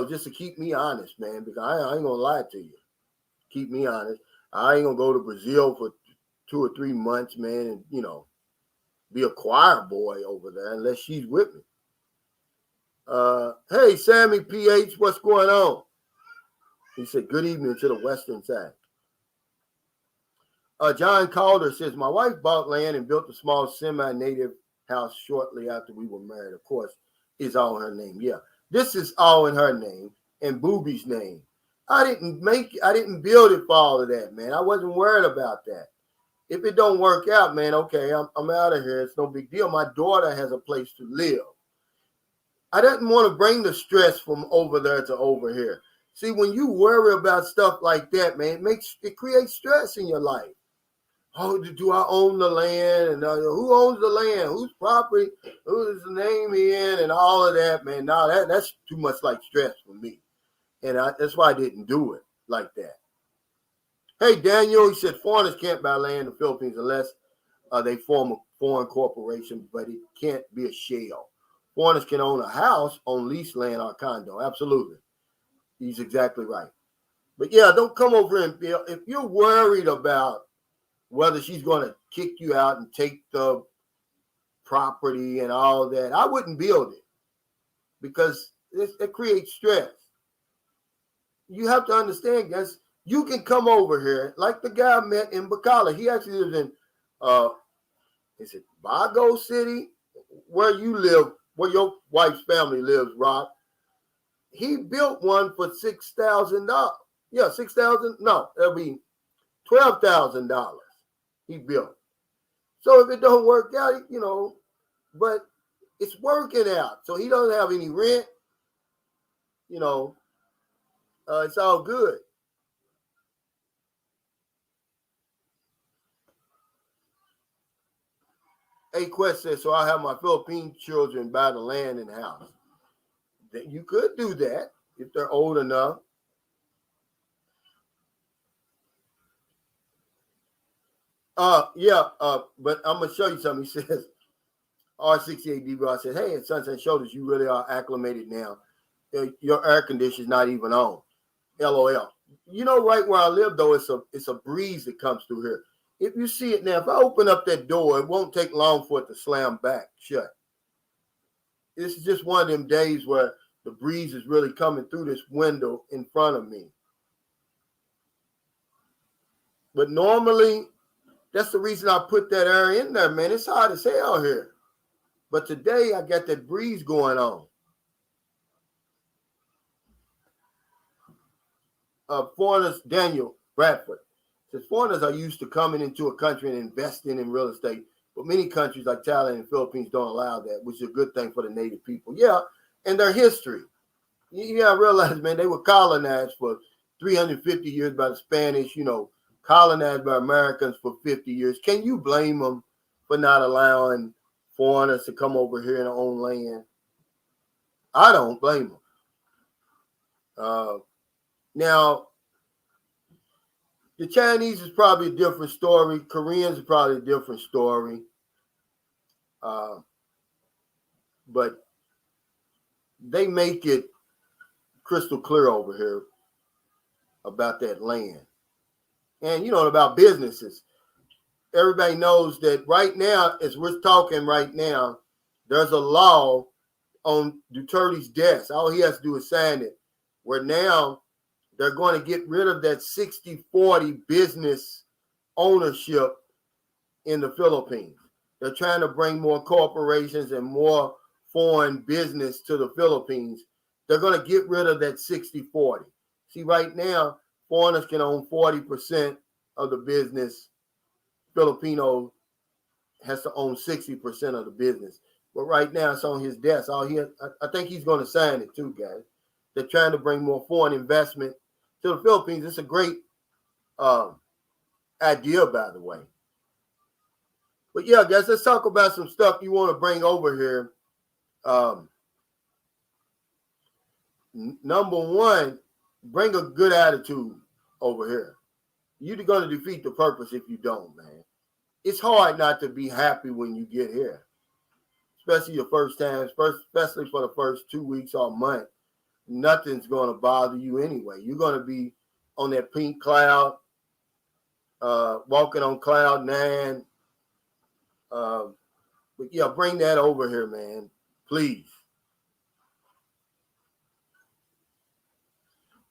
Just to keep me honest, man, because I ain't gonna lie to you. Keep me honest. I ain't gonna go to Brazil for 2 or 3 months, man, and be a choir boy over there unless she's with me. Hey, Sammy PH, what's going on? He said, good evening to the western side. John Calder says, my wife bought land and built a small semi-native house shortly after we were married. Of course, it's all in her name. Yeah, this is all in her name and Booby's name. I didn't build it for all of that, man. I wasn't worried about that. If it don't work out, man, okay, I'm out of here. It's no big deal. My daughter has a place to live. I didn't want to bring the stress from over there to over here. See, when you worry about stuff like that, man, it creates stress in your life. Oh, do I own the land? And who owns the land? Whose property? Who's the name in? And all of that, man. No, that's too much like stress for me. And that's why I didn't do it like that. Hey, Daniel, he said foreigners can't buy land in the Philippines unless they form a foreign corporation, but it can't be a shell. Foreigners can own a house on leased land or condo. Absolutely. He's exactly right. But yeah, don't come over and feel, if you're worried about whether she's going to kick you out and take the property and all that, I wouldn't build it because it creates stress. You have to understand, guys, you can come over here like the guy I met in Bacala. He actually lives in, is it Bago City, where you live, where your wife's family lives, Rob. He built one for $6,000. Yeah, $6,000. No, that'll be $12,000. He built. So if it don't work out, but it's working out. So he doesn't have any rent. It's all good. A Quest says, so I have my Philippine children buy the land and house. You could do that if they're old enough. But I'm gonna show you something. He says, R68DB, I said, hey, at Sunset Shoulders, you really are acclimated now. Your air conditioner's not even on. LOL. Right where I live, though, it's a breeze that comes through here. If you see it now, if I open up that door, it won't take long for it to slam back shut. This is just one of them days where the breeze is really coming through this window in front of me. But normally, that's the reason I put that air in there, man. It's hot as hell here. But today, I got that breeze going on. Foreigners, Daniel Bradford says, foreigners are used to coming into a country and investing in real estate, but many countries like Thailand and Philippines don't allow that, which is a good thing for the native people. Yeah, and their history. You gotta realize, man, they were colonized for 350 years by the Spanish, colonized by Americans for 50 years. Can you blame them for not allowing foreigners to come over here and own land? I don't blame them. Now, the Chinese is probably a different story. Koreans is probably a different story. But they make it crystal clear over here about that land. And, about businesses. Everybody knows that right now, as we're talking right now, there's a law on Duterte's desk. All he has to do is sign it, where now they're going to get rid of that 60-40 business ownership in the Philippines. They're trying to bring more corporations and more foreign business to the Philippines. They're going to get rid of that 60-40. See, right now, foreigners can own 40% of the business. Filipino has to own 60% of the business. But right now, it's on his desk. I think he's going to sign it too, guys. They're trying to bring more foreign investment to the Philippines. It's a great idea, by the way. But yeah, guys, let's talk about some stuff you want to bring over here. Number one, bring a good attitude over here. You're going to defeat the purpose if you don't, man. It's hard not to be happy when you get here. especially your first time, especially for the first 2 weeks or month, nothing's going to bother you anyway. You're going to be on that pink cloud, walking on cloud 9. But yeah, bring that over here, man, please.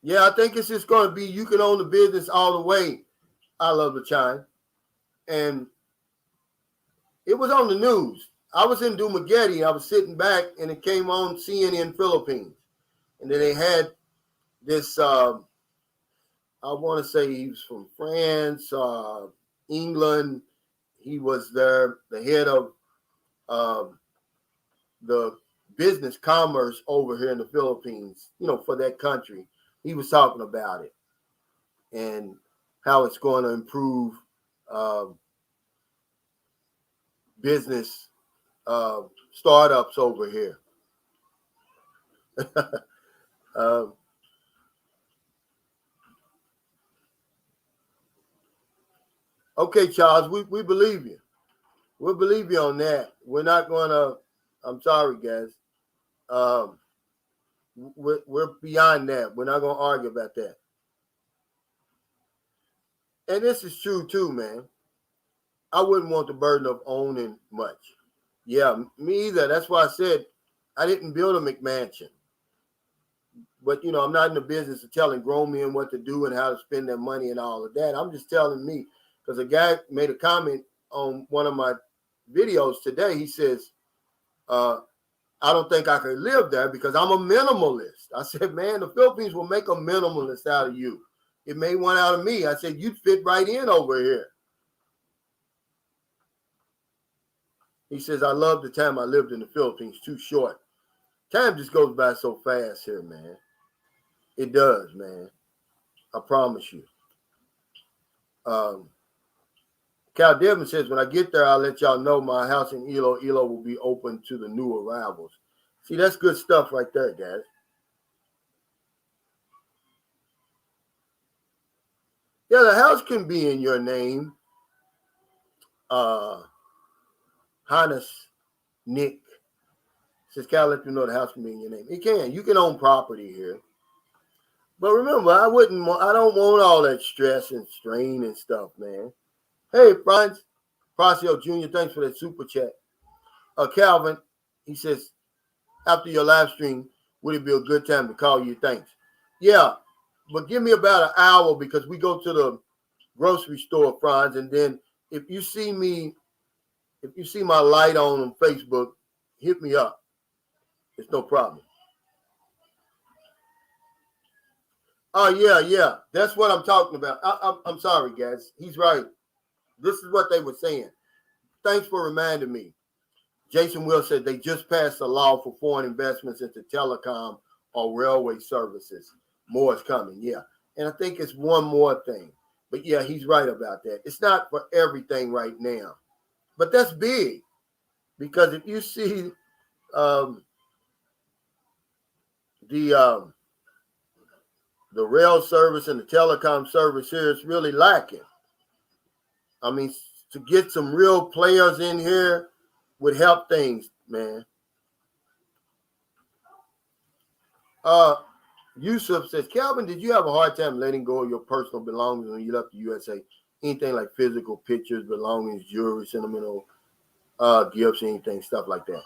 Yeah, I think it's just going to be you can own the business all the way. I love the chime. And it was on the news. I was in Dumaguete. I was sitting back, and it came on CNN Philippines. And then they had this, I want to say he was from France, England. He was there, the head of the business commerce over here in the Philippines, for that country. He was talking about it and how it's going to improve business startups over here. Okay, Charles, we believe you. We'll believe you on that. We're not going to, I'm sorry, guys. We're beyond that. We're not going to argue about that. And this is true too, man. I wouldn't want the burden of owning much. Yeah, me either. That's why I said I didn't build a McMansion. But, I'm not in the business of telling grown men what to do and how to spend their money and all of that. I'm just telling me, because a guy made a comment on one of my videos today. He says, I don't think I could live there because I'm a minimalist. I said, man, the Philippines will make a minimalist out of you. It made one out of me. I said, you'd fit right in over here. He says, I love the time I lived in the Philippines. Too short. Time just goes by so fast here, man. It does, man. I promise you. Cal Devin says, when I get there, I'll let y'all know my house in Ilo will be open to the new arrivals. See, that's good stuff right there, guys. Yeah, the house can be in your name. Hannes Nick says, Cal, let you know the house can be in your name. It can. You can own property here. But remember, I don't want all that stress and strain and stuff, man. Hey, Franz Procio Jr., thanks for that super chat. Calvin, he says, after your live stream, would it be a good time to call you? Thanks. Yeah, but give me about an hour because we go to the grocery store, Franz, and then if you see my light on Facebook, hit me up. It's no problem. Oh, yeah. That's what I'm talking about. I'm sorry, guys. He's right. This is what they were saying. Thanks for reminding me. Jason Will said they just passed a law for foreign investments into telecom or railway services. More is coming, yeah. And I think it's one more thing. But, yeah, he's right about that. It's not for everything right now. But that's big. Because if you see the rail service and the telecom service here, it's really lacking. I mean, to get some real players in here would help things, man. Yusuf says, Calvin, did you have a hard time letting go of your personal belongings when you left the USA? Anything like physical pictures, belongings, jewelry, sentimental gifts, anything, stuff like that.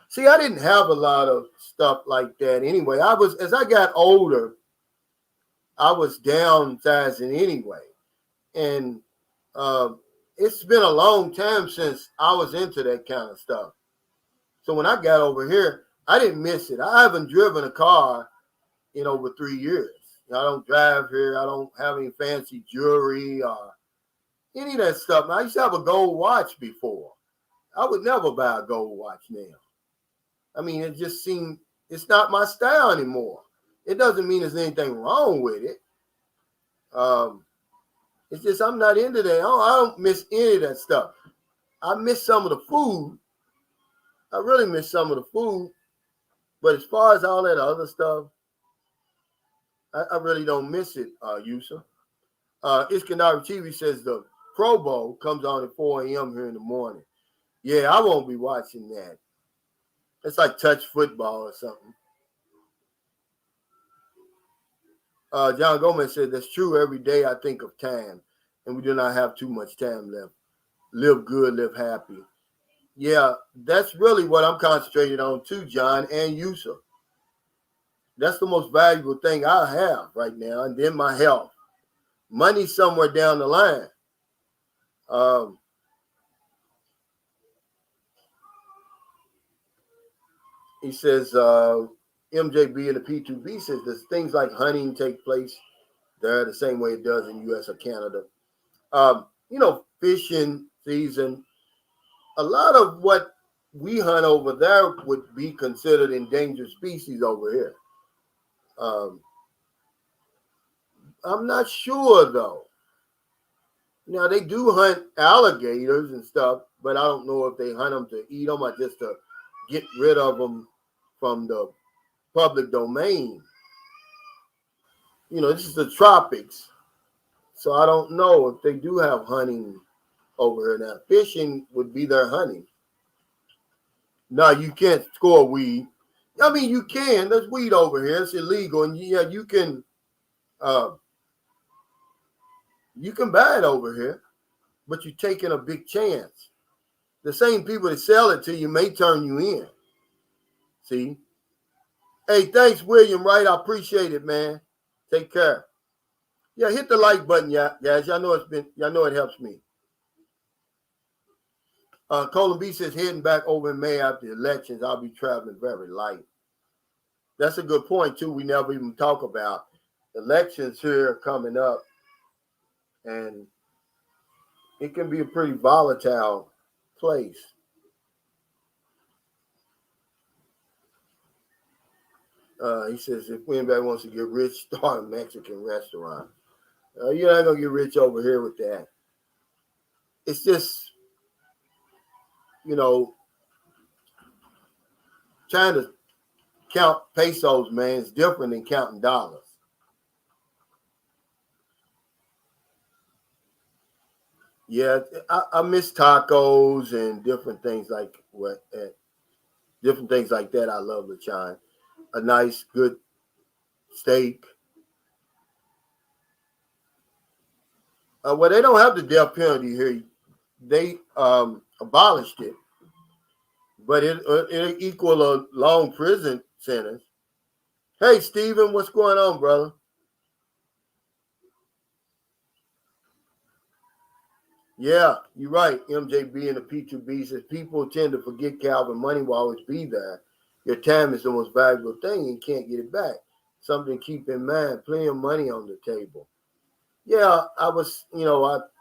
See, I didn't have a lot of stuff like that anyway. As I got older, I was downsizing anyway. And it's been a long time since I was into that kind of stuff. So when I got over here, I didn't miss it. I haven't driven a car in over 3 years. I don't drive here. I don't have any fancy jewelry or any of that stuff. I used to have a gold watch before. I would never buy a gold watch now. I mean, it just seemed it's not my style anymore. It doesn't mean there's anything wrong with it. It's just I'm not into that. I don't miss any of that stuff. I miss some of the food. I really miss some of the food. But as far as all that other stuff, I really don't miss it, Yusa. Iskandar TV says the Pro Bowl comes on at 4 a.m. here in the morning. Yeah, I won't be watching that. It's like touch football or something. John Gomez said, that's true. Every day I think of time, and we do not have too much time left. Live good, live happy. Yeah, that's really what I'm concentrated on too, John and Yusuf. That's the most valuable thing I have right now, and then my health. Money somewhere down the line. He says, MJB and the P2B says, does things like hunting take place there the same way it does in U.S. or Canada? Fishing season, a lot of what we hunt over there would be considered endangered species over here. I'm not sure, though. Now, they do hunt alligators and stuff, but I don't know if they hunt them to eat them or just to get rid of them from the public domain. This is the tropics, so I don't know if they do have hunting over here now. Fishing would be their hunting. No, you can't score weed. I mean, you can. There's weed over here. It's illegal, and yeah, you can buy it over here, but you're taking a big chance. The same people that sell it to you may turn you in. See? Hey, thanks, William Wright. I appreciate it, man. Take care. Yeah, hit the like button, yeah, guys. Y'all know it helps me. Colin B says, heading back over in May after the elections, I'll be traveling very light. That's a good point, too. We never even talk about elections here coming up. And it can be a pretty volatile place. He says, if anybody wants to get rich, start a Mexican restaurant. You're not going to get rich over here with that. It's just, trying to count pesos, man, is different than counting dollars. Yeah, I miss tacos and different things like that. I love the China. A nice, good steak. Well, they don't have the death penalty here. They abolished it, but it equal a long prison sentence. Hey, Stephen, what's going on, brother? Yeah, you're right. MJB and the P2B says people tend to forget Calvin. Money will always be there. Your time is the most valuable thing and you can't get it back. Something to keep in mind. Plenty of money on the table. Yeah, I was,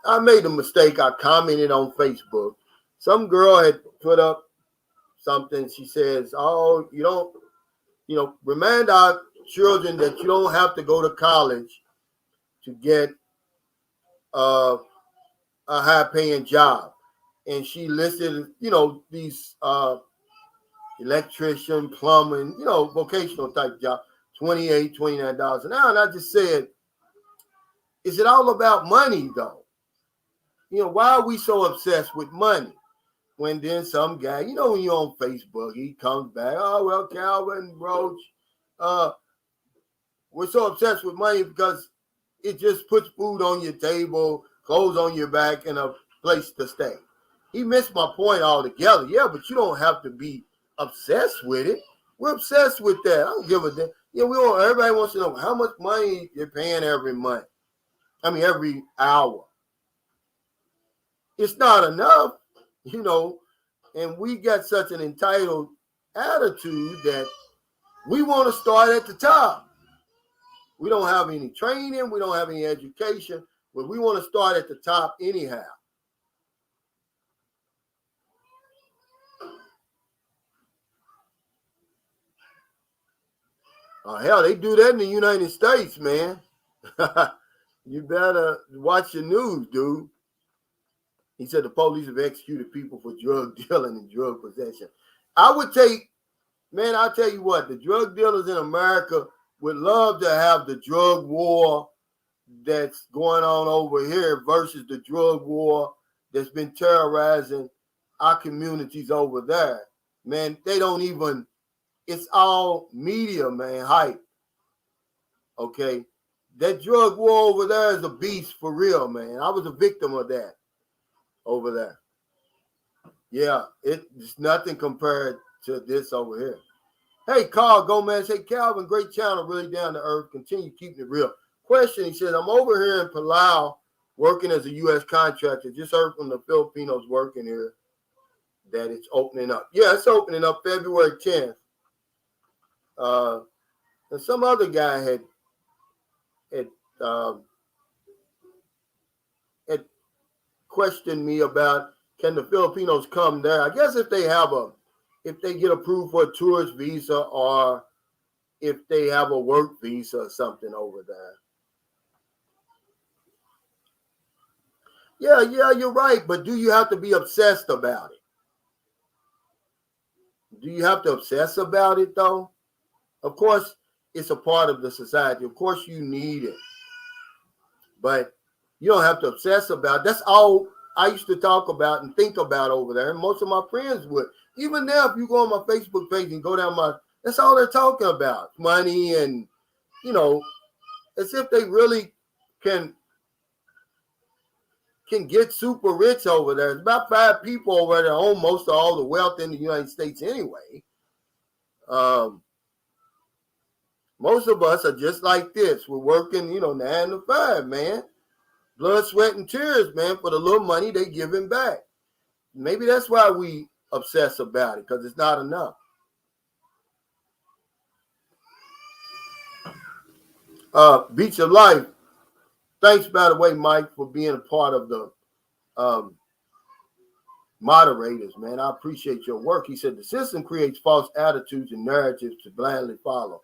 I made a mistake. I commented on Facebook. Some girl had put up something. She says, oh, you don't, remind our children that you don't have to go to college to get a high-paying job. And she listed, these electrician, plumbing, vocational type job, $28, $29 an hour. And I just said, is it all about money, though? Why are we so obsessed with money? When then some guy, when you're on Facebook, he comes back, oh, well, Calvin Roach, we're so obsessed with money because it just puts food on your table, clothes on your back, and a place to stay. He missed my point altogether. Yeah, but you don't have to be obsessed with it. We're obsessed with that. I don't give a damn. Everybody wants to know how much money you're paying every month. Every hour. It's not enough, and we got such an entitled attitude that we want to start at the top. We don't have any training. We don't have any education, but we want to start at the top anyhow. Hell, they do that in the United States, man. You better watch your news, dude. He said the police have executed people for drug dealing and drug possession. I'll tell you what, the drug dealers in America would love to have the drug war that's going on over here versus the drug war that's been terrorizing our communities over there, man, they don't even, it's all media, man, hype. Okay. That drug war over there is a beast for real, man. I was a victim of that over there. Yeah, it's nothing compared to this over here. Hey, Carl Gomez. Hey, Calvin, great channel, really down to earth. Continue keeping it real. Question, he says, I'm over here in Palau working as a U.S. contractor. Just heard from the Filipinos working here that it's opening up. Yeah, it's opening up February 10th. And some other guy had questioned me about, can the Filipinos come there? I guess if they get approved for a tourist visa, or if they have a work visa or something over there. Yeah, you're right. But do you have to be obsessed about it? Do you have to obsess about it, though? Of course, it's a part of the society. Of course, you need it. But you don't have to obsess about it. That's all I used to talk about and think about over there. And most of my friends would. Even now, if you go on my Facebook page and go down that's all they're talking about. Money and, as if they really can get super rich over there. There's about 5 people over there own most of all the wealth in the United States anyway. Most of us are just like this. We're working, 9 to 5, man. Blood, sweat, and tears, man, for the little money they giving back. Maybe that's why we obsess about it, because it's not enough. Beach of Life. Thanks, by the way, Mike, for being a part of the moderators, man. I appreciate your work. He said the system creates false attitudes and narratives to blindly follow.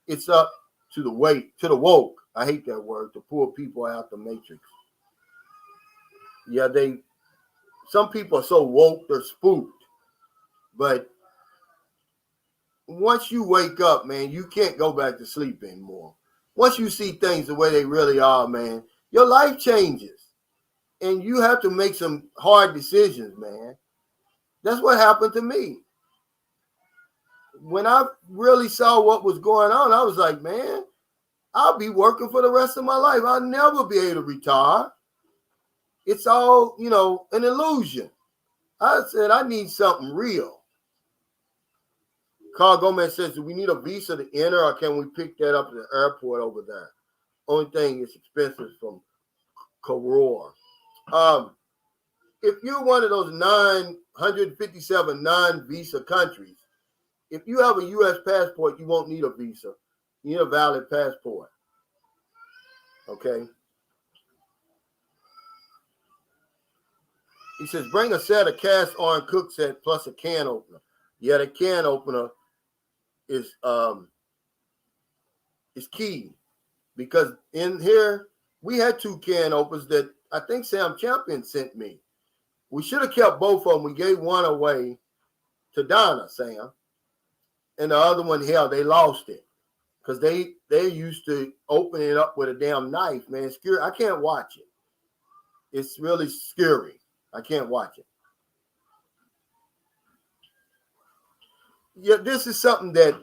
It's up to the woke. I hate that word, to pull people out the matrix. Yeah, some people are so woke they're spooked. But once you wake up, man, you can't go back to sleep anymore. Once you see things the way they really are, man, your life changes. And you have to make some hard decisions, man. That's what happened to me. When I really saw what was going on, I was like, man, I'll be working for the rest of my life. I'll never be able to retire. It's all, an illusion. I said, I need something real. Carl Gomez says, do we need a visa to enter, or can we pick that up at the airport over there? Only thing is expensive from Koror. If you're one of those 957 non-visa countries, if you have a U.S. passport, you won't need a visa. You need a valid passport. Okay? He says, bring a set of cast iron cook set plus a can opener. Yeah, the can opener is key, because in here we had 2 can openers that I think Sam Champion sent me. We should have kept both of them. We gave one away to Donna, Sam, and the other one, hell, they lost it because they used to open it up with a damn knife, man. Scary. I can't watch it. It's really scary. I can't watch it. Yeah, this is something that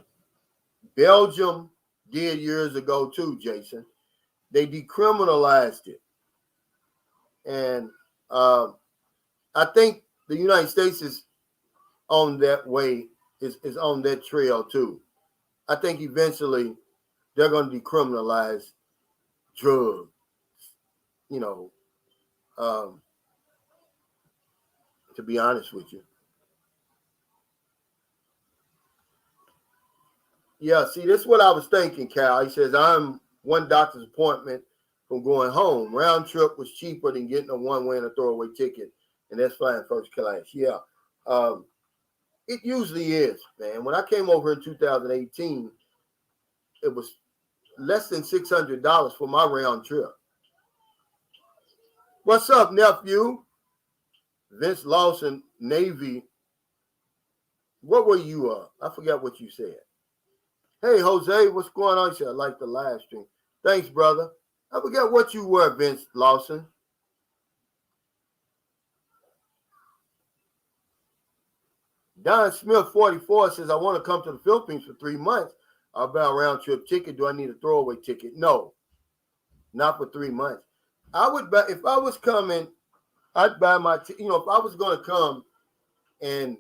Belgium did years ago too, Jason. They decriminalized it. And I think the United States is on that way, is on that trail too. I think eventually they're going to decriminalize drugs, to be honest with you. Yeah, see, this is what I was thinking, Cal. He says, I'm one doctor's appointment from going home. Round trip was cheaper than getting a one-way and a throwaway ticket, and that's flying first class. Yeah, it usually is, man. When I came over in 2018, it was less than $600 for my round trip. What's up, nephew? Vince Lawson, Navy. What were you? I forgot what you said. Hey, Jose, what's going on? He said, I like the live stream. Thanks, brother. I forgot what you were, Vince Lawson. Don Smith 44 says, I want to come to the Philippines for 3 months. I'll buy a round trip ticket. Do I need a throwaway ticket? No, not for 3 months. I would buy, if I was coming, I'd buy my, if I was going to come and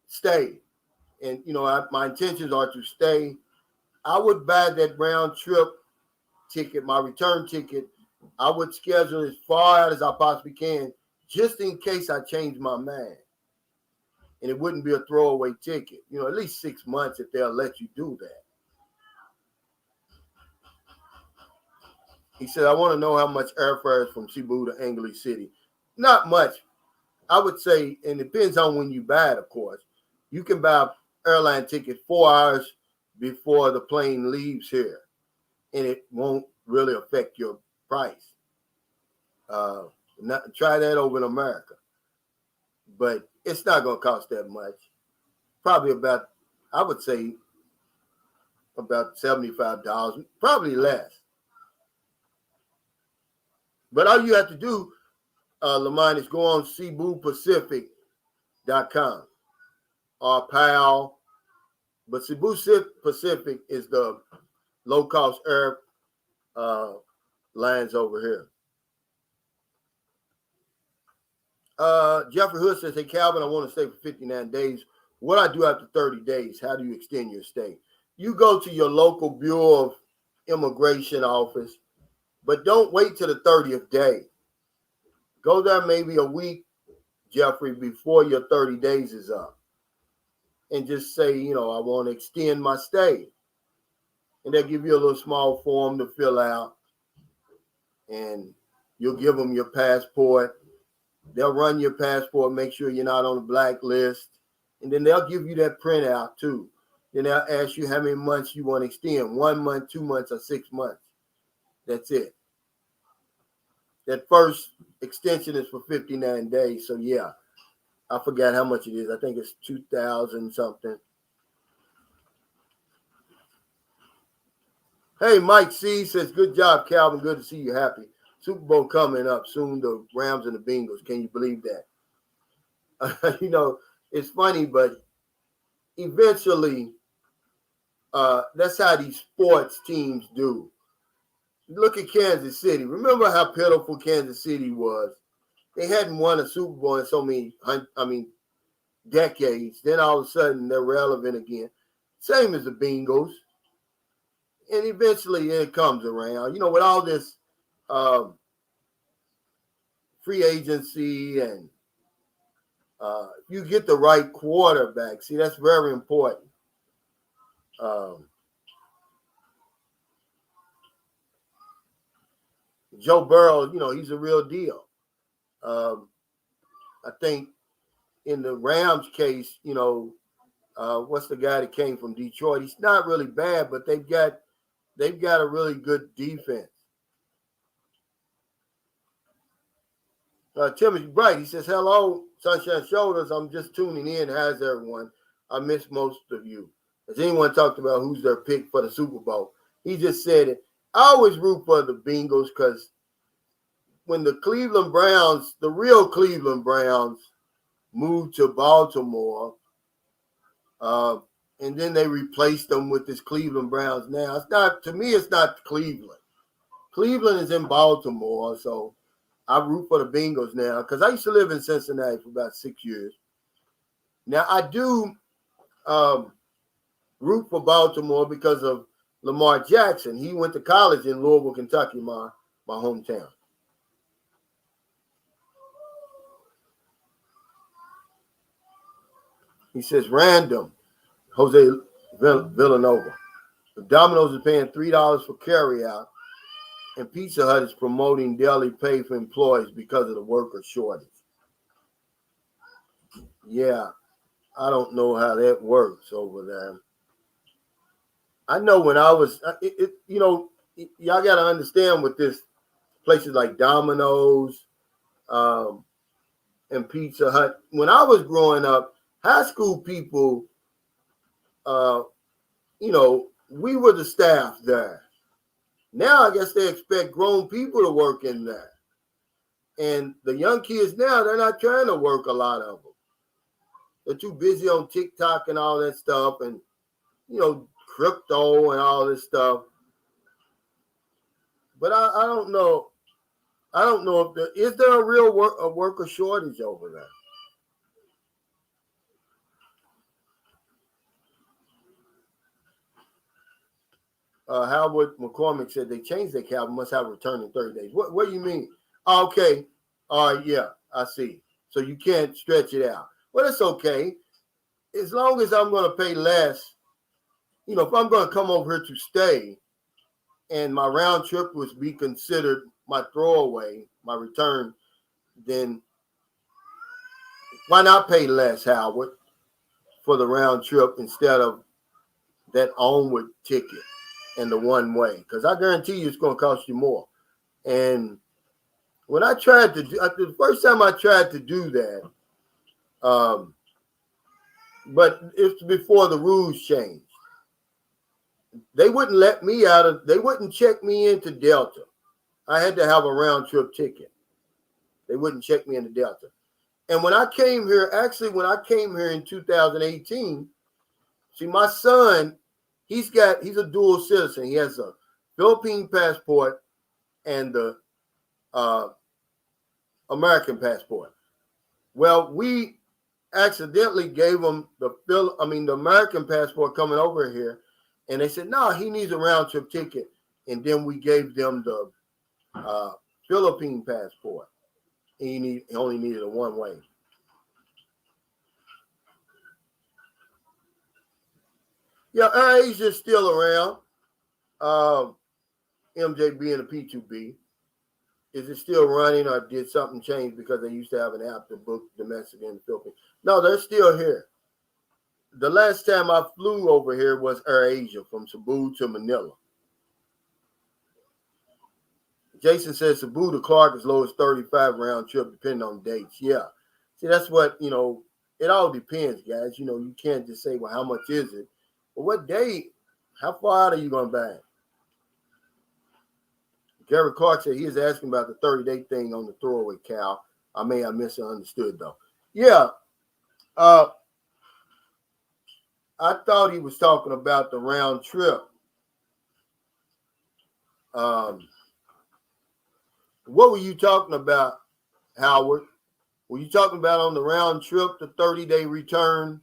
stay, and, my intentions are to stay, I would buy that round trip ticket, my return ticket. I would schedule as far out as I possibly can, just in case I change my mind. And it wouldn't be a throwaway ticket. At least 6 months if they'll let you do that. He said, I want to know how much airfare is from Cebu to Angley City. Not much. I would say, and it depends on when you buy it, of course. You can buy an airline ticket 4 hours before the plane leaves here, and it won't really affect your price. Try that over in America. But it's not going to cost that much. Probably about, I would say, about $75, probably less. But all you have to do, Lamont, is go on CebuPacific.com or PAL. But Cebu Pacific is the low-cost air lines over here. Jeffrey Hood says, hey, Calvin, I want to stay for 59 days. What I do after 30 days? How do you extend your stay? You go to your local Bureau of Immigration office, but don't wait till the 30th day. Go there maybe a week, Jeffrey, before your 30 days is up. And just say, I want to extend my stay. And they'll give you a little small form to fill out. And you'll give them your passport. They'll run your passport, make sure you're not on the blacklist. And then they'll give you that printout too. Then they'll ask you how many months you want to extend. 1 month, 2 months, or 6 months. That's it. That first extension is for 59 days. So, yeah, I forgot how much it is. I think it's 2,000 something. Hey, Mike C. says, good job, Calvin. Good to see you happy. Super Bowl coming up soon, the Rams and the Bengals. Can you believe that? It's funny, but eventually, that's how these sports teams do. Look at Kansas City. Remember how pitiful Kansas City was? They hadn't won a Super Bowl in so many, decades. Then all of a sudden, they're relevant again. Same as the Bengals. And eventually, it comes around. With all this free agency and you get the right quarterback. See, that's very important. Joe Burrow, he's a real deal. I think in the Rams case, what's the guy that came from Detroit? He's not really bad, but they've got a really good defense. Timothy Bright, he says, hello, Sunshine Shoulders. I'm just tuning in. How's everyone? I miss most of you. Has anyone talked about who's their pick for the Super Bowl? He just said it. I always root for the Bengals because when the Cleveland Browns, the real Cleveland Browns, moved to Baltimore, and then they replaced them with this Cleveland Browns now. It's not Cleveland. Cleveland is in Baltimore, so I root for the Bengals now because I used to live in Cincinnati for about 6 years. Now, I do root for Baltimore because of Lamar Jackson. He went to college in Louisville, Kentucky, my hometown. He says, random, Jose Villanova. Domino's is paying $3 for carryout, and Pizza Hut is promoting daily pay for employees because of the worker shortage. Yeah, I don't know how that works over there. I know when I was, y'all got to understand with this, places like Domino's and Pizza Hut. When I was growing up, high school people, we were the staff there. Now I guess they expect grown people to work in there. And the young kids now, they're not trying to work, a lot of them. They're too busy on TikTok and all that stuff, and crypto and all this stuff. But I don't know. I don't know if is there a real worker shortage over there. Howard McCormick said they changed their cap, must have a return in 30 days. What do you mean? Okay. Yeah, I see. So you can't stretch it out. Well, it's okay. As long as I'm going to pay less, if I'm going to come over here to stay and my round trip would be considered my throwaway, my return, then why not pay less, Howard, for the round trip instead of that onward ticket and the one way? Because I guarantee you it's going to cost you more. And when I tried to do, the first time I tried to do that, but it's before the rules changed. They wouldn't let me they wouldn't check me into Delta. I had to have a round trip ticket. They wouldn't check me into Delta. And when I came here, when I came here in 2018, see, my son, he's a dual citizen. He has a Philippine passport and the American passport. Well, we accidentally gave him the American passport coming over here, and they said, no, he needs a round trip ticket. And then we gave them the Philippine passport. He only needed a one way. Yeah, Asia is still around. MJ being a P2B. Is it still running, or did something change because they used to have an app to book domestic in the Philippines? No, they're still here. The last time I flew over here was AirAsia from Cebu to Manila. Jason says Cebu to Clark as low as 35 round trip, depending on dates. Yeah. See, that's what, it all depends, guys. You can't just say, well, how much is it? But what date? How far out are you going to buy? Gary Clark said he is asking about the 30-day thing on the throwaway, Cal. I may have misunderstood, though. Yeah. I thought he was talking about the round trip. What were you talking about, Howard? Were you talking about on the round trip, the 30-day return?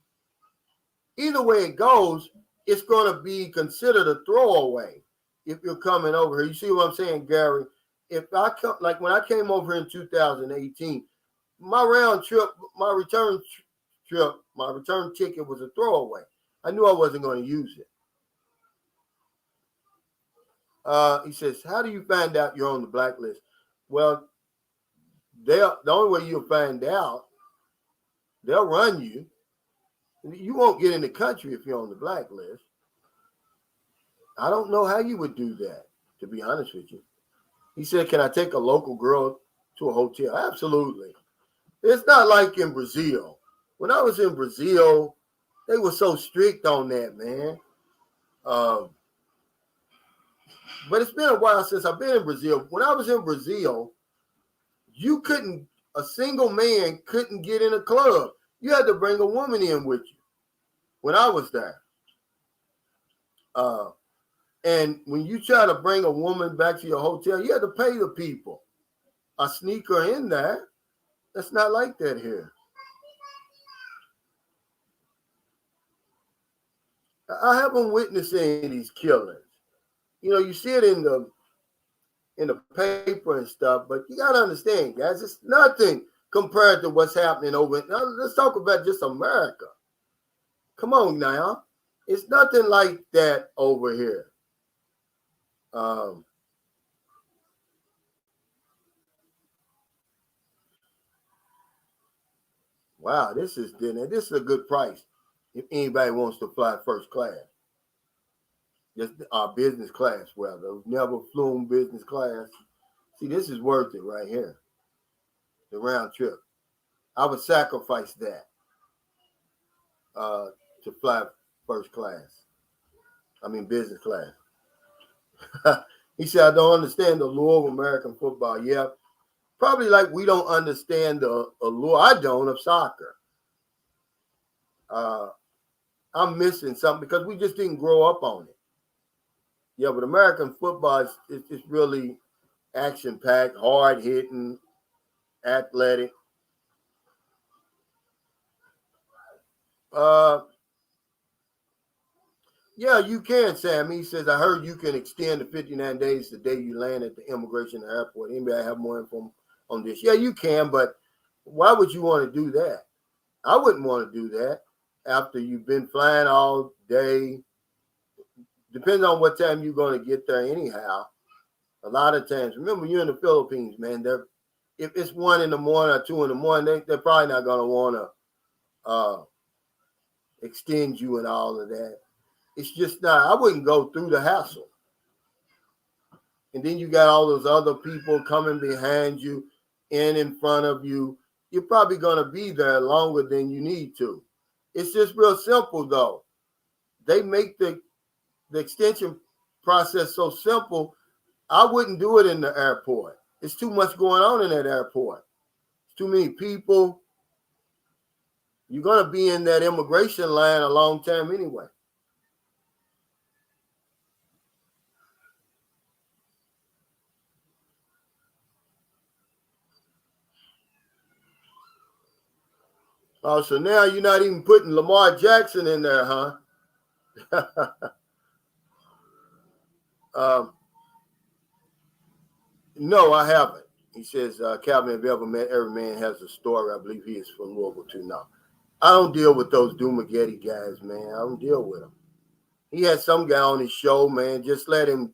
Either way it goes, it's going to be considered a throwaway if you're coming over here. You see what I'm saying, Gary? If I come, like when I came over in 2018, my round trip, my return ticket was a throwaway. I knew I wasn't going to use it. He says, how do you find out you're on the blacklist? Well, the only way you'll find out, they'll run you. You won't get in the country if you're on the blacklist. I don't know how you would do that, to be honest with you. He said, can I take a local girl to a hotel? Absolutely. It's not like in Brazil. When I was in Brazil, they were so strict on that, man. But it's been a while since I've been in Brazil. When I was in Brazil, a single man couldn't get in a club. You had to bring a woman in with you when I was there. And when you try to bring a woman back to your hotel, you have to pay the people. A sneaker in there. That's not like that here. I haven't witnessed any of these killings. You see it in the paper and stuff, but you gotta understand, guys, it's nothing compared to what's happening over. Now, let's talk about just America. Come on now. It's nothing like that over here. Wow, this is a good price if anybody wants to fly first class. Just business class, rather. Never flown business class. See, this is worth it right here. The round trip. I would sacrifice that to fly first class. I mean, business class. He said, I don't understand the lure of American football. Yeah, probably like we don't understand the allure, I don't, of soccer. I'm missing something because we just didn't grow up on it. Yeah, but American football is really action packed, hard hitting, athletic. Uh, yeah, you can, Sam. He says, I heard you can extend the 59 days the day you land at the immigration airport. Anybody have more info on this? Yeah, you can, but why would you want to do that? I wouldn't want to do that after you've been flying all day. Depends on what time you're going to get there anyhow. A lot of times, remember, you're in the Philippines, man. If it's 1 in the morning or 2 in the morning, they're probably not going to want to extend you and all of that. It's just not. I wouldn't go through the hassle. And then you got all those other people coming behind you and in front of you. You're probably going to be there longer than you need to. It's just real simple, though. They make the extension process so simple. I wouldn't do it in the airport. It's too much going on in that airport. It's too many people. You're going to be in that immigration line a long time anyway. Oh, so now you're not even putting Lamar Jackson in there, huh? No, I haven't. He says, Calvin, have you ever met Every Man Has a Story? I believe he is from Louisville, too. No, I don't deal with those Dumagetti guys, man. I don't deal with them. He had some guy on his show, man. Just let him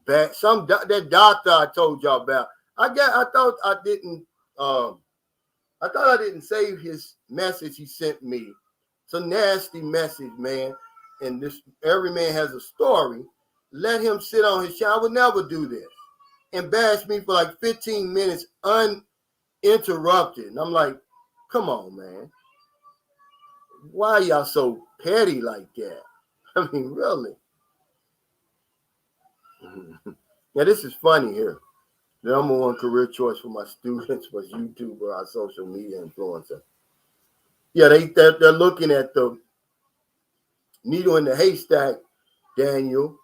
back. That doctor I told y'all about. I thought I didn't save his message he sent me. It's a nasty message, man. And this Every Man Has a Story. Let him sit on his show. I would never do this. And bash me for like 15 minutes uninterrupted. And I'm like, come on, man. Why are y'all so petty like that? I mean, really? Now, this is funny here. The number one career choice for my students was YouTuber or social media influencer. Yeah, they're looking at the needle in the haystack, Daniel,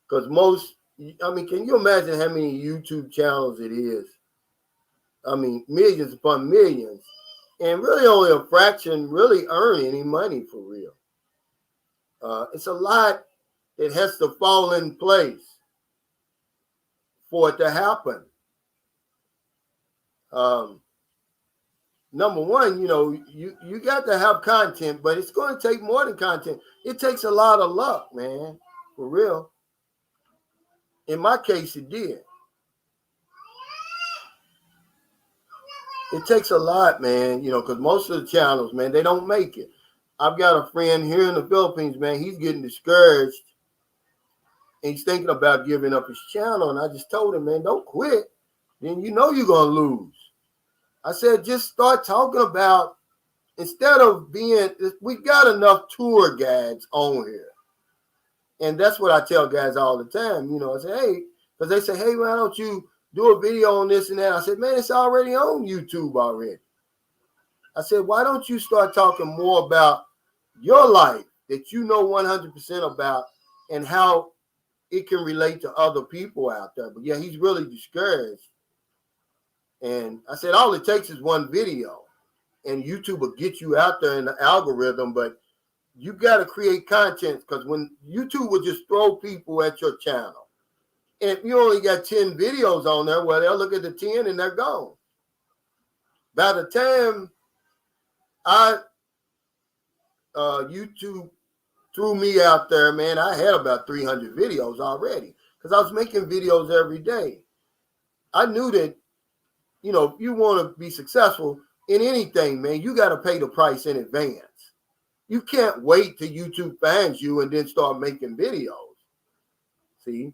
because can you imagine how many YouTube channels it is? I mean, millions upon millions, and really only a fraction really earn any money for real. It's a lot that has to fall in place for it to happen. Number one, you got to have content, but it's going to take more than content. It takes a lot of luck, man, for real. In my case, it did. It takes a lot, man, because most of the channels, man, they don't make it. I've got a friend here in the Philippines, man. He's getting discouraged. And he's thinking about giving up his channel. And I just told him, man, don't quit. Then you're going to lose. I said, just start talking about, instead of we got enough tour guides on here. And that's what I tell guys all the time. I say, hey, because they say, hey, why don't you do a video on this and that? I said, man, it's already on YouTube already. I said, why don't you start talking more about your life that you know 100% about and how it can relate to other people out there? But yeah, he's really discouraged. And I said, all it takes is one video, and YouTube will get you out there in the algorithm. But you got to create content, because when YouTube will just throw people at your channel, and if you only got 10 videos on there, well, they'll look at the 10 and they're gone. By the time YouTube threw me out there, man, I had about 300 videos already, because I was making videos every day. I knew that, if you want to be successful in anything, man, you got to pay the price in advance. You can't wait till YouTube finds you and then start making videos. See?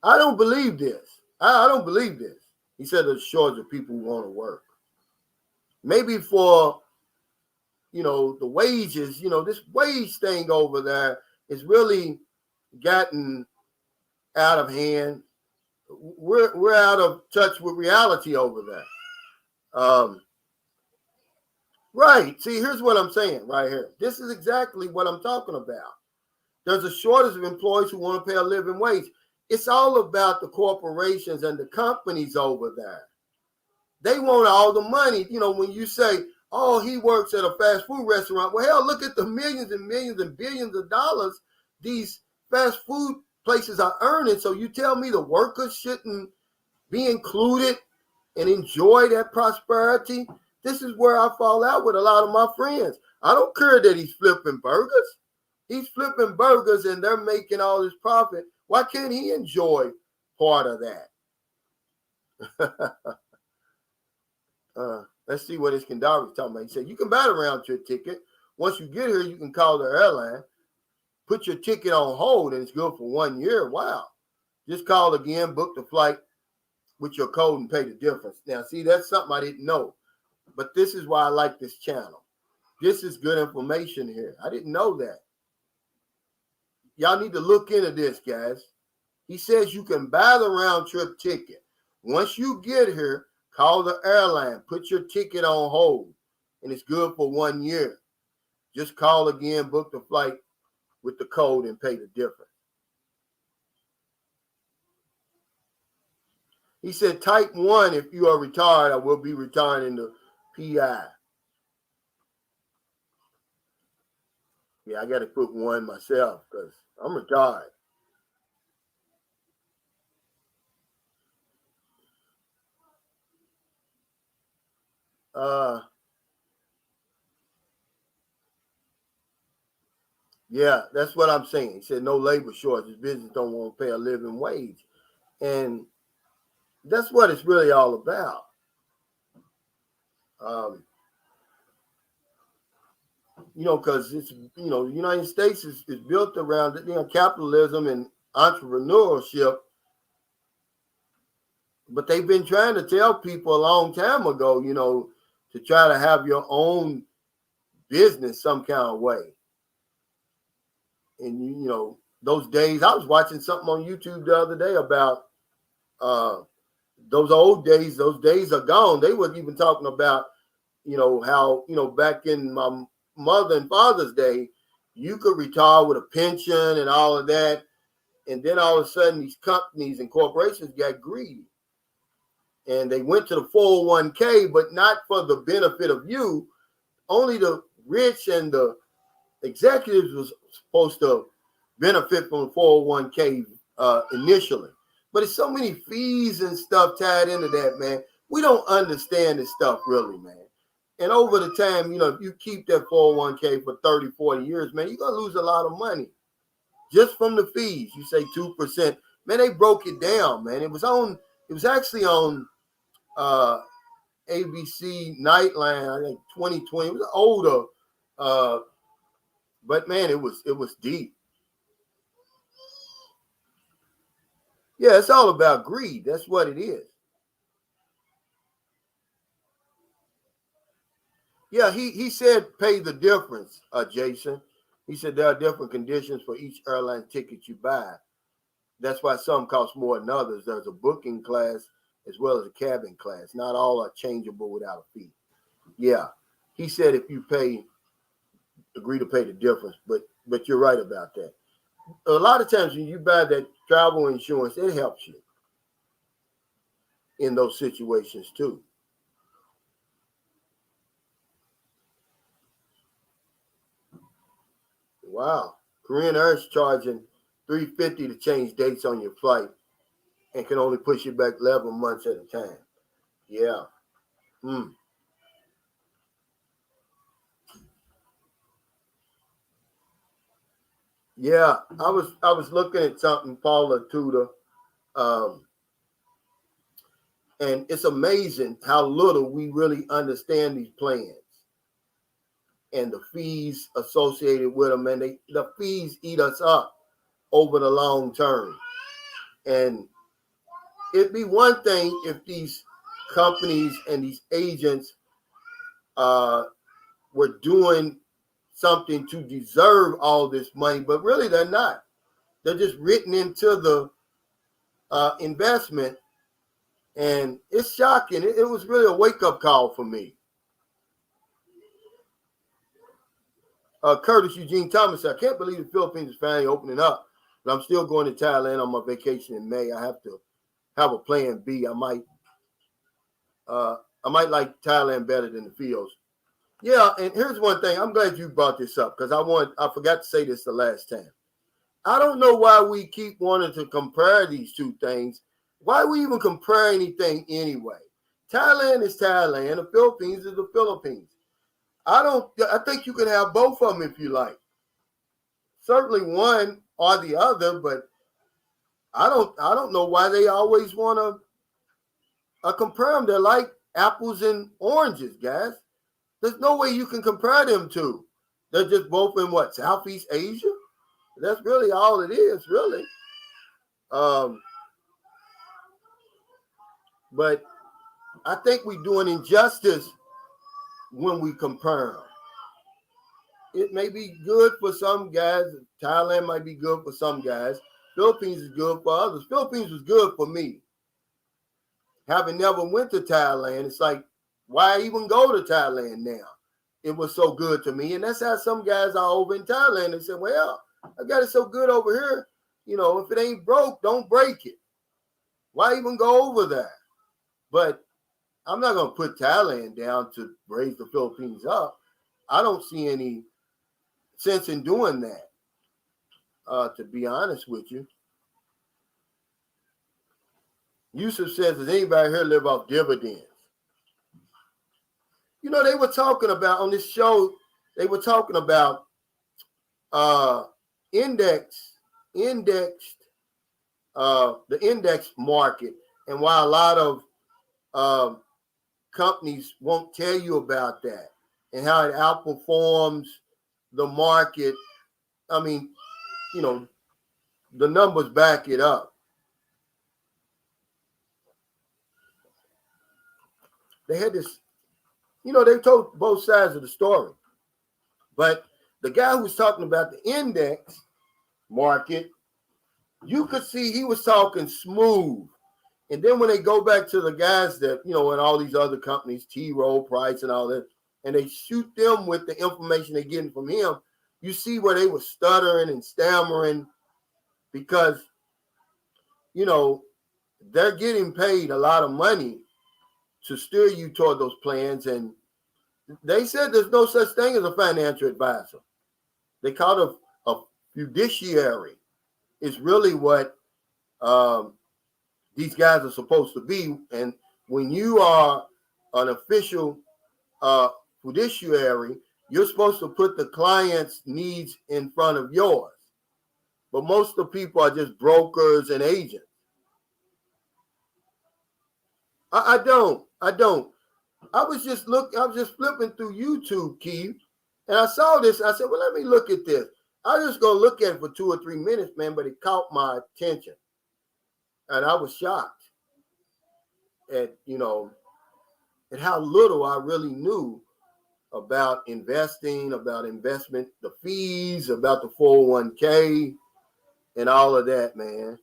I don't believe this. I don't believe this. He said there's a shortage of people who want to work. Maybe for, the wages, this wage thing over there is really gotten out of hand. We're out of touch with reality over there. Right. See, here's what I'm saying right here. This is exactly what I'm talking about. There's a shortage of employees who want to pay a living wage. It's all about the corporations and the companies over there. They want all the money. You know, when you say, oh, he works at a fast food restaurant. Well, hell, look at the millions and millions and billions of dollars these fast food places are earning. So you tell me the workers shouldn't be included and enjoy that prosperity? This is where I fall out with a lot of my friends. I don't care that he's flipping burgers. He's flipping burgers and they're making all this profit. Why can't he enjoy part of that? Let's see what his Kandari is talking about. He said, you can buy the round trip ticket. Once you get here, you can call the airline, put your ticket on hold, and it's good for 1 year. Wow. Just call again, book the flight with your code and pay the difference. Now, see, that's something I didn't know. But this is why I like this channel. This is good information here. I didn't know that. Y'all need to look into this, guys. He says you can buy the round trip ticket. Once you get here, call the airline, put your ticket on hold, and it's good for 1 year. Just call again, book the flight with the code, and pay the difference. He said, type 1 if you are retired. I will be retiring the PI. Yeah, I got to put 1 myself because I'm retired. Yeah, that's what I'm saying. He said no labor shortage. Business don't want to pay a living wage. And that's what it's really all about. Because it's, the United States is built around, capitalism and entrepreneurship. But they've been trying to tell people a long time ago, to try to have your own business some kind of way. And, those days, I was watching something on YouTube the other day about those old days. Those days are gone. They were even talking about, how, back in my mother and father's day, you could retire with a pension and all of that. And then all of a sudden, these companies and corporations got greedy. And they went to the 401k, but not for the benefit of you. Only the rich and the executives was supposed to benefit from the 401k initially. But it's so many fees and stuff tied into that, man. We don't understand this stuff really, man. And over the time, if you keep that 401k for 30, 40 years, man, you're going to lose a lot of money just from the fees. You say 2%. Man, they broke it down, man. It was actually on ABC Nightline, I think 2020. It was older, but man, it was deep. Yeah, it's all about greed. That's what it is. Yeah, he said pay the difference, Jason. He said there are different conditions for each airline ticket you buy. That's why some cost more than others. There's a booking class as well as a cabin class. Not all are changeable without a fee. Yeah, he said if you agree to pay the difference, but you're right about that. A lot of times when you buy that travel insurance, it helps you in those situations too. Wow. Korean Air's charging $350 to change dates on your flight and can only push you back 11 months at a time. Yeah. Yeah, I was looking at something, Paula Tudor, and it's amazing how little we really understand these plans and the fees associated with them, and the fees eat us up over the long term. And it'd be one thing if these companies and these agents were doing something to deserve all this money, but really they're not. They're just written into the investment, and it's shocking. It was really a wake-up call for me. Curtis Eugene Thomas said, I can't believe the Philippines is finally opening up, but I'm still going to Thailand on my vacation in May. I have to have a plan B. I might like Thailand better than the fields. Yeah, and here's one thing. I'm glad you brought this up because I forgot to say this the last time. I don't know why we keep wanting to compare these two things. Why we even compare anything anyway? Thailand is Thailand. The Philippines is the Philippines. I think you can have both of them if you like. Certainly one or the other, but I don't know why they always want to compare them. They're like apples and oranges, guys. There's no way you can compare them to. They're just both in what, Southeast Asia? That's really all it is, really. But I think we do an injustice when we compare them. It may be good for some guys. Thailand might be good for some guys. Philippines is good for others. Philippines was good for me. Having never went to Thailand, it's like, why even go to Thailand now? It was so good to me. And that's how some guys are over in Thailand. They say, well, I got it so good over here. You know, if it ain't broke, don't break it. Why even go over there? But I'm not going to put Thailand down to raise the Philippines up. I don't see any sense in doing that, to be honest with you. Yusuf says, does anybody here live off dividends? You know, they were talking about on this show, they were talking about indexed the index market and why a lot of companies won't tell you about that and how it outperforms the market. I mean, you know, the numbers back it up. They had this, you know, they told both sides of the story. But the guy who was talking about the index market, you could see he was talking smooth. And then when they go back to the guys that, you know, and all these other companies, T-Rowe, Price, and all that, and they shoot them with the information they're getting from him, you see where they were stuttering and stammering because, you know, they're getting paid a lot of money to steer you toward those plans. And they said there's no such thing as a financial advisor. They call it a fiduciary. It's really what these guys are supposed to be. And when you are an official fiduciary, you're supposed to put the client's needs in front of yours. But most of the people are just brokers and agents. I don't. I was just flipping through YouTube, Keith, and I saw this. I said, well, let me look at this. I was just going to look at it for 2 or 3 minutes, man, but it caught my attention. And I was shocked at, you know, at how little I really knew about investing, about investment, the fees, about the 401k, and all of that, man.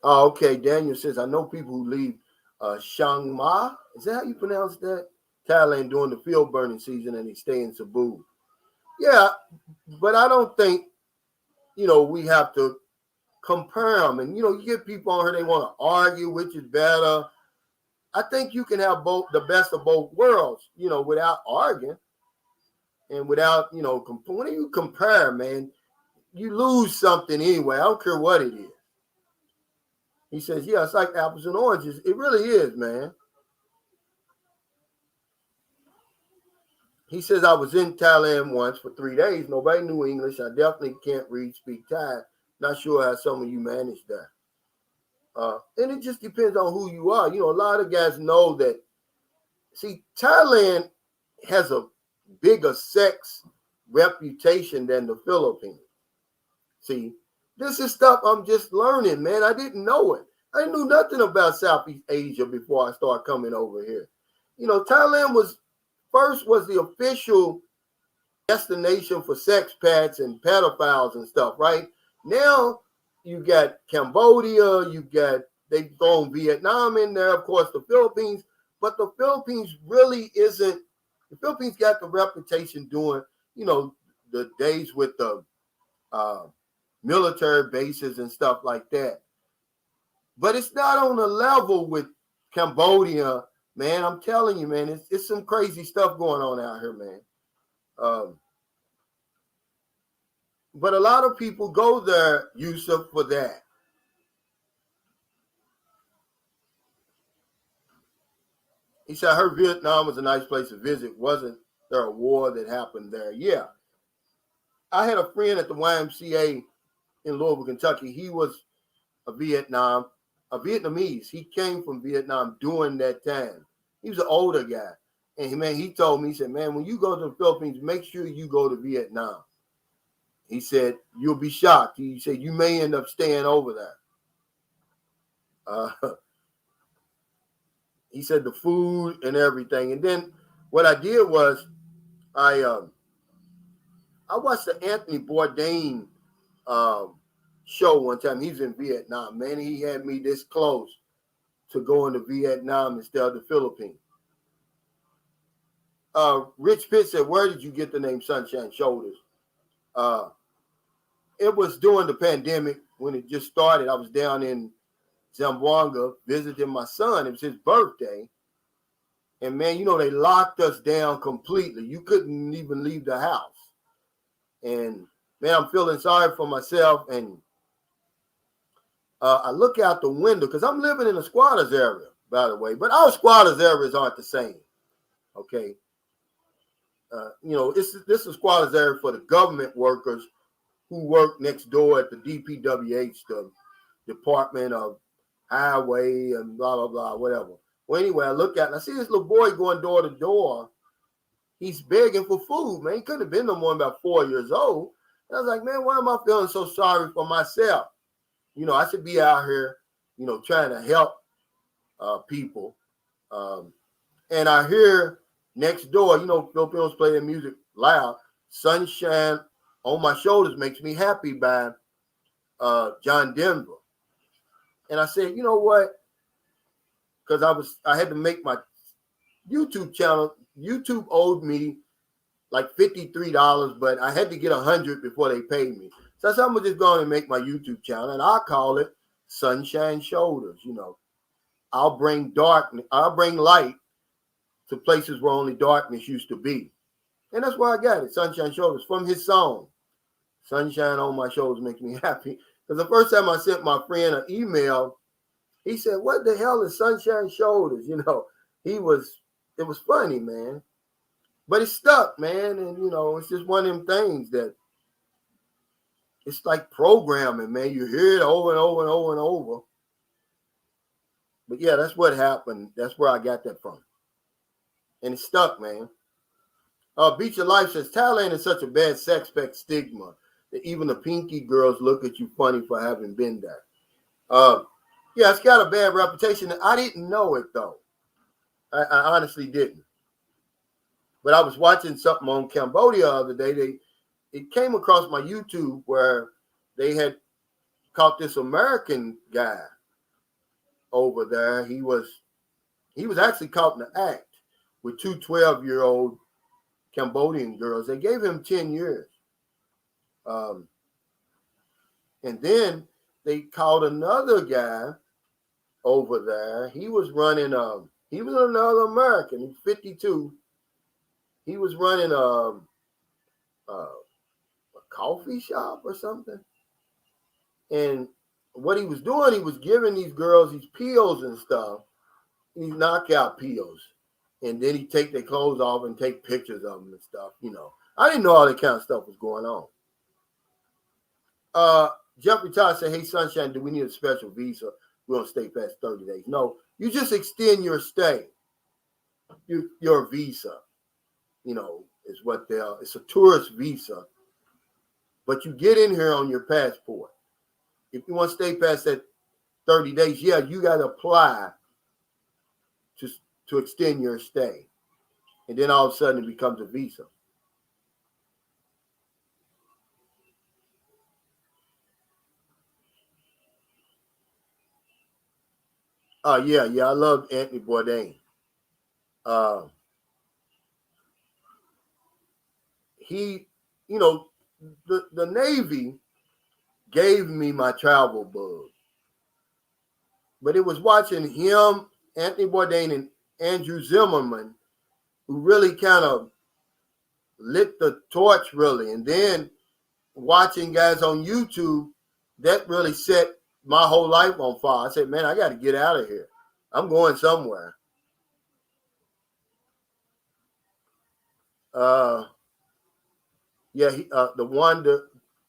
Oh, okay. Daniel says, I know people who leave Chiang Mai. Is that how you pronounce that? Thailand during the field burning season, and they stay in Cebu. Yeah, but I don't think, you know, we have to compare them. And, you know, you get people on here, they want to argue which is better. I think you can have both, the best of both worlds, you know, without arguing and without, you know, when you compare, man, you lose something anyway. I don't care what it is. He says, yeah, it's like apples and oranges. It really is, man. He says, I was in Thailand once for 3 days. Nobody knew English. I definitely can't read, speak Thai. Not sure how some of you manage that. And it just depends on who you are. You know, a lot of guys know that. See, Thailand has a bigger sex reputation than the Philippines. See, this is stuff I'm just learning, man. I didn't know it. I knew nothing about Southeast Asia before I started coming over here. You know, Thailand was the official destination for sex pets and pedophiles and stuff, right? Now you got Cambodia, you got they've thrown Vietnam in there, of course, the Philippines, but the Philippines really isn't. The Philippines got the reputation doing, the days with the military bases and stuff like that. But it's not on the level with Cambodia, man. I'm telling you, man, it's some crazy stuff going on out here, man. But a lot of people go there, Yusuf, for that. He said, I heard Vietnam was a nice place to visit. Wasn't there a war that happened there? Yeah. I had a friend at the YMCA in Louisville, Kentucky. He was a Vietnamese. He came from Vietnam during that time. He was an older guy. And man, he told me, he said, man, when you go to the Philippines, make sure you go to Vietnam. He said, you'll be shocked. He said, you may end up staying over there. He said the food and everything. And then what I did was I watched the Anthony Bourdain show one time. He's in Vietnam, man. He had me this close to going to Vietnam instead of the Philippines. Rich Pitt said, where did you get the name Sunshine Shoulders? It was during the pandemic when it just started. I was down in Zamboanga visiting my son. It was his birthday. And man, they locked us down completely. You couldn't even leave the house. And man, I'm feeling sorry for myself. And I look out the window because I'm living in a squatters area, by the way. But our squatters areas aren't the same. Okay. This is a squatters area for the government workers who work next door at the DPWH, the Department of Highway and blah, blah, blah, whatever. Well, anyway, I look at it and I see this little boy going door to door. He's begging for food, man. He couldn't have been no more than about 4 years old. And I was like, man, why am I feeling so sorry for myself? I should be out here, trying to help people. And I hear next door, Filipinos play their music loud. Sunshine on My Shoulders Makes Me Happy by John Denver. And I said, you know what? Because I had to make my YouTube channel. YouTube owed me like $53, but I had to get $100 before they paid me. So I said, I'm gonna just go on and make my YouTube channel, and I'll call it Sunshine Shoulders. I'll bring light to places where only darkness used to be. And that's why I got it, Sunshine Shoulders, from his song. Sunshine on My Shoulders Makes Me Happy. Because the first time I sent my friend an email, he said, what the hell is Sunshine Shoulders? It was funny, man. But it stuck, man. And, it's just one of them things that it's like programming, man. You hear it over and over and over and over. But yeah, that's what happened. That's where I got that from. And it stuck, man. Beach of Life says, Thailand is such a bad sex pet stigma that even the pinky girls look at you funny for having been there. Yeah, it's got a bad reputation. I didn't know it, though. I honestly didn't. But I was watching something on Cambodia the other day. It came across my YouTube where they had caught this American guy over there. He was actually caught in the act with two 12-year-old Cambodian girls. They gave him 10 years. And then they caught another guy over there. He was running he was another American. He's 52. He was running a coffee shop or something. And what he was doing, he was giving these girls these pills and stuff, these knockout pills. And then he'd take their clothes off and take pictures of them and stuff, I didn't know all that kind of stuff was going on. Jeffrey Todd said, hey, Sunshine, do we need a special visa? We don't stay past 30 days. No, you just extend your stay. Your visa, is what it's a tourist visa. But you get in here on your passport. If you want to stay past that 30 days, yeah, you got to apply to extend your stay. And then all of a sudden it becomes a visa. Yeah, I love Anthony Bourdain. He, you know, the Navy gave me my travel bug, but it was watching him, Anthony Bourdain, and Andrew Zimmerman who really kind of lit the torch, really. And then watching guys on YouTube, that really set my whole life on fire. I said, man, I got to get out of here. I'm going somewhere. The Wanda.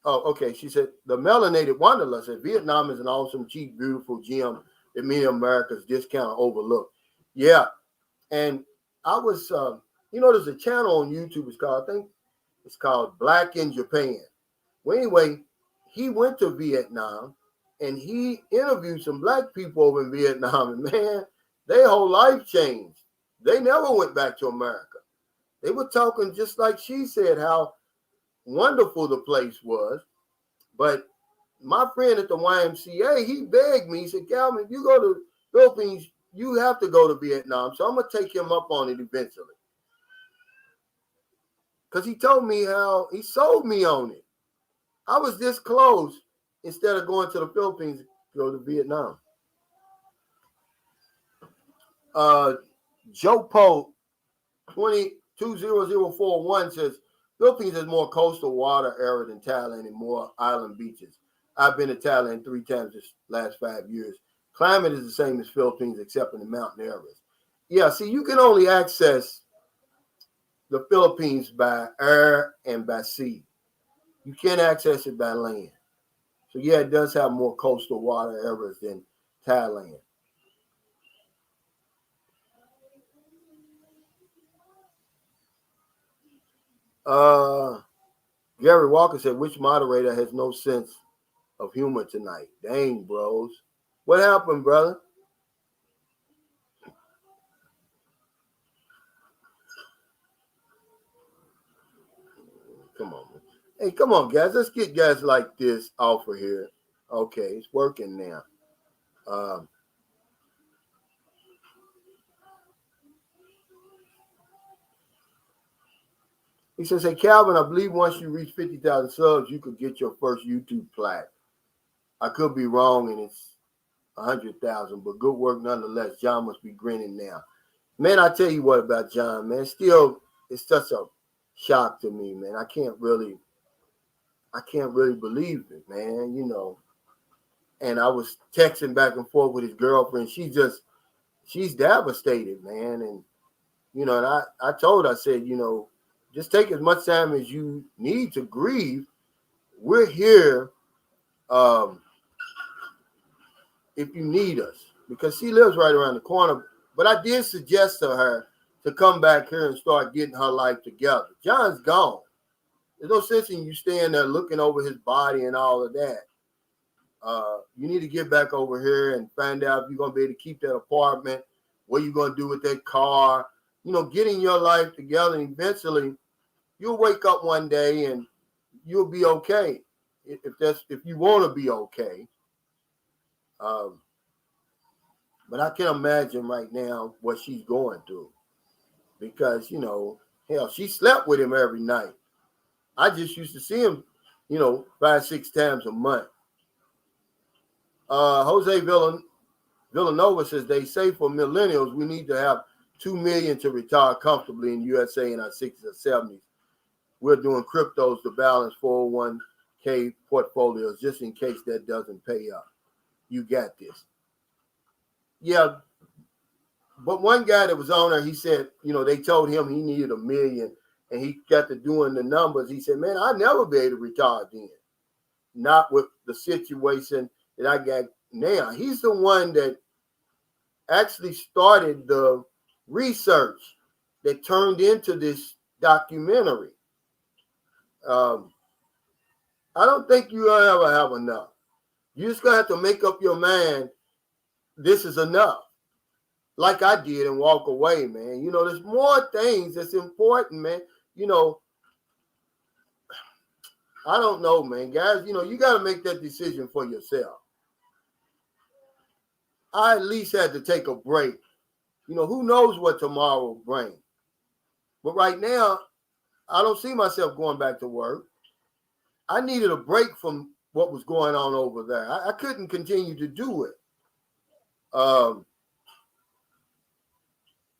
Oh, okay. She said the melanated wanderlust said Vietnam is an awesome, cheap, beautiful gem that many Americans just kind of overlook. Yeah, and I was, there's a channel on YouTube. I think it's called Black in Japan. Well, anyway, he went to Vietnam and he interviewed some black people over in Vietnam, and man, their whole life changed. They never went back to America. They were talking just like she said, how wonderful the place was. But my friend at the YMCA, he begged me, he said, Calvin, if you go to Philippines, you have to go to Vietnam. So I'm going to take him up on it eventually. Because he told me how he sold me on it. I was this close instead of going to the Philippines to go to Vietnam. Joe Poe 20041 says, Philippines has more coastal water area than Thailand and more island beaches. I've been to Thailand 3 times this last 5 years. Climate is the same as Philippines except in the mountain areas. Yeah, see, you can only access the Philippines by air and by sea. You can't access it by land. So, yeah, it does have more coastal water areas than Thailand. Gary Walker said, which moderator has no sense of humor tonight? Dang, bros. What happened, brother? Come on, man. Hey, come on, guys. Let's get guys like this off of here. Okay, it's working now. He says, hey, Calvin, I believe once you reach 50,000 subs, you could get your first YouTube plaque. I could be wrong, and it's 100,000, but good work nonetheless. John must be grinning now. Man, I tell you what about John, man. Still, it's such a shock to me, man. I can't really believe it, man, And I was texting back and forth with his girlfriend. She's devastated, man. And, and I told her, I said, just take as much time as you need to grieve. We're here if you need us, because she lives right around the corner. But I did suggest to her to come back here and start getting her life together. John's gone. There's no sense in you staying there looking over his body and all of that. You need to get back over here and find out if you're going to be able to keep that apartment, what you're going to do with that car, getting your life together. And eventually, you'll wake up one day and you'll be okay. If you want to be okay. But I can imagine right now what she's going through, because, hell, she slept with him every night. I just used to see him, 5-6 times a month. Jose Villanova says, they say for millennials, we need to have 2 million to retire comfortably in USA in our 60s or 70s. We're doing cryptos to balance 401k portfolios just in case that doesn't pay up. You got this. Yeah, but one guy that was on there, he said, they told him he needed 1 million, and he got to doing the numbers. He said, man, I'll never be able to retire then. Not with the situation that I got now. He's the one that actually started the research that turned into this documentary. I don't think you ever have enough. You just gonna have to make up your mind, this is enough. Like I did, and walk away, man. There's more things that's important, man. I don't know, man. Guys, you got to make that decision for yourself. I at least had to take a break. Who knows what tomorrow will bring. But right now, I don't see myself going back to work. I needed a break from what was going on over there. I couldn't continue to do it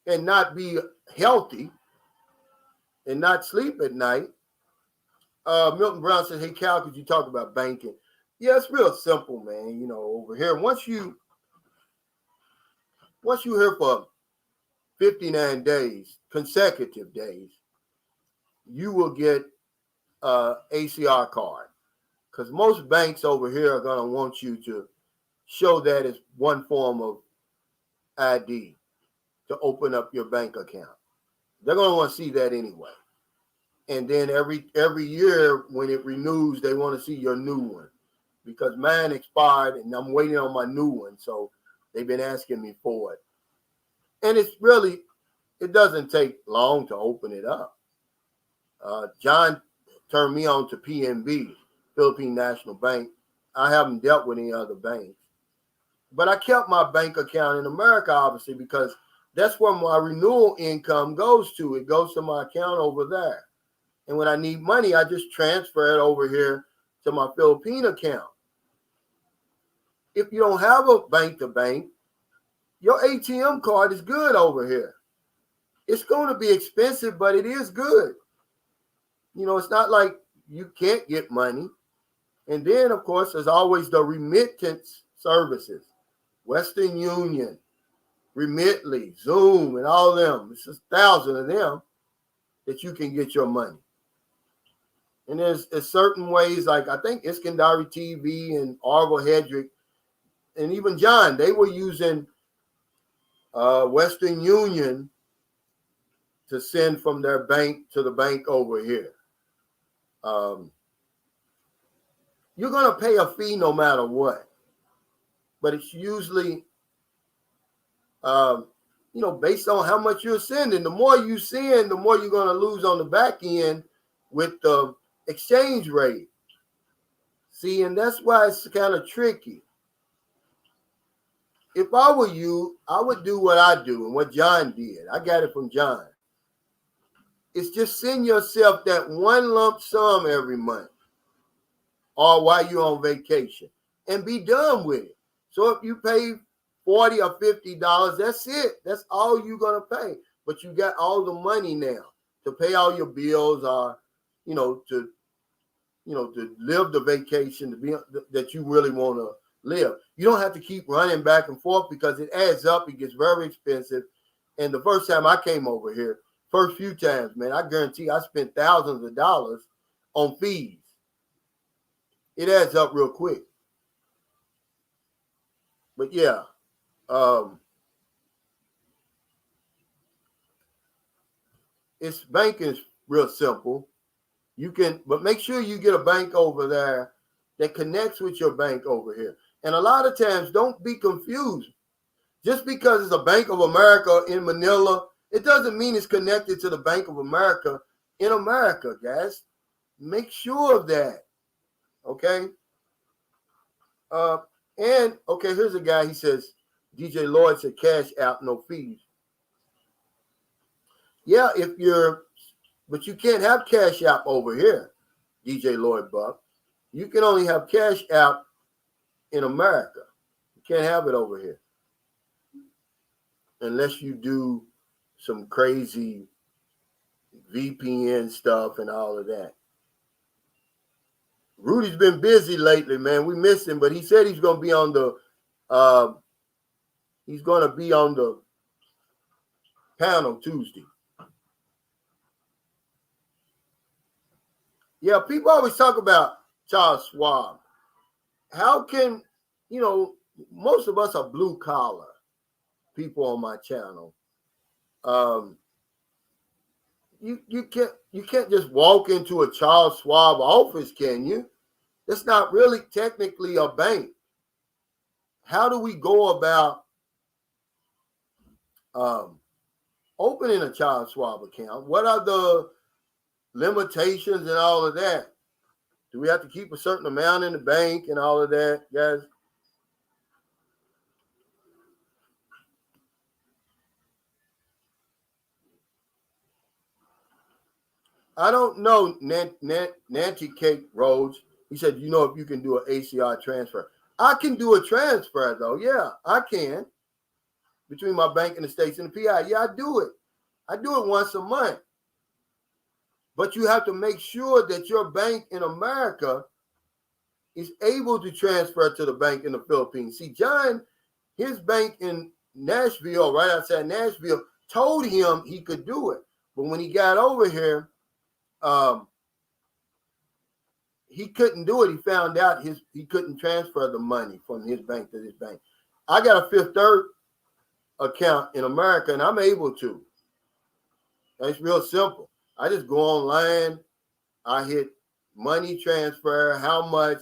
and not be healthy and not sleep at night. Milton Brown said, "Hey, Cal, could you talk about banking?" Yeah, it's real simple, man. Over here, once you here for 59 days, consecutive days, you will get ACR card. Because most banks over here are going to want you to show that as one form of ID to open up your bank account. They're going to want to see that anyway. And then every year when it renews, they want to see your new one. Because mine expired and I'm waiting on my new one. So they've been asking me for it. And it doesn't take long to open it up. John turned me on to PNB, Philippine National Bank. I haven't dealt with any other banks. But I kept my bank account in America, obviously, because that's where my renewal income goes to. It goes to my account over there. And when I need money, I just transfer it over here to my Philippine account. If you don't have a bank-to-bank, your ATM card is good over here. It's going to be expensive, but it is good. It's not like you can't get money. And then, of course, there's always the remittance services. Western Union, Remitly, Zoom, and all of them. It's just thousands of them that you can get your money. And there's certain ways, like I think Iskandari TV and Orville Hedrick, and even John, they were using Western Union to send from their bank to the bank over here. You're going to pay a fee no matter what. But it's usually, based on how much you're sending. The more you send, the more you're going to lose on the back end with the exchange rate. See, and that's why it's kind of tricky. If I were you, I would do what I do and what John did. I got it from John. It's just send yourself that one lump sum every month or while you're on vacation and be done with it. So if you pay $40 or $50, that's it. That's all you're going to pay. But you got all the money now to pay all your bills or, to live the vacation that you really want to live. You don't have to keep running back and forth because it adds up. It gets very expensive. And the first time I came over here, first few times, man, I guarantee I spent thousands of dollars on fees. It adds up real quick. But yeah, banking is real simple. But make sure you get a bank over there that connects with your bank over here. And a lot of times, don't be confused. Just because it's a Bank of America in Manila, it doesn't mean it's connected to the Bank of America in America, guys. Make sure of that. Okay? Here's a guy. He says, DJ Lloyd said, cash out, no fees. Yeah, but you can't have cash app over here, DJ Lloyd Buck. You can only have cash app in America. You can't have it over here unless you do some crazy VPN stuff and all of that. Rudy's been busy lately, man. We miss him, but he said he's going to be on the panel Tuesday. Yeah, people always talk about Charles Schwab. How can, most of us are blue collar people on my channel. You can't just walk into a Charles Schwab office, can you? That's not really technically a bank. How do we go about opening a Charles Schwab account? What are the limitations and all of that? Do we have to keep a certain amount in the bank and all of that, guys? I don't know, Nancy Kate Rhodes. He said, you know, if you can do an ACR transfer. I can do a transfer, though. Yeah, I can. Between my bank and the States and the PI. Yeah, I do it. I do it once a month. But you have to make sure that your bank in America is able to transfer to the bank in the Philippines. See, John, his bank in Nashville, right outside Nashville, told him he could do it. But when he got over here, he couldn't do it. He found out he couldn't transfer the money from his bank to his bank. I got a Fifth Third account in America, and I'm able to. It's real simple. I just go online. I hit money transfer, how much,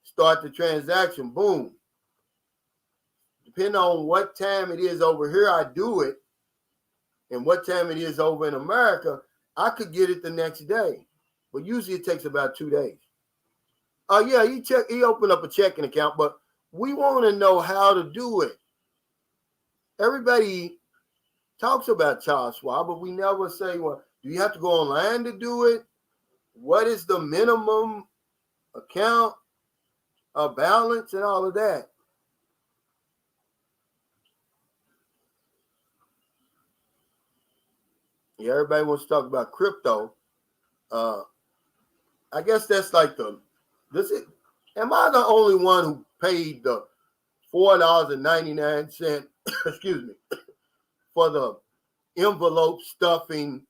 start the transaction, boom. Depending on what time it is over here, I do it, and what time it is over in America, I could get it the next day. But usually it takes about 2 days. Oh, yeah, he opened up a checking account, but we want to know how to do it. Everybody talks about child swap, but we never say, well, do you have to go online to do it? What is the minimum account balance and all of that? Yeah, everybody wants to talk about crypto. I guess that's like am I the only one who paid the $4.99, excuse me, for the envelope stuffing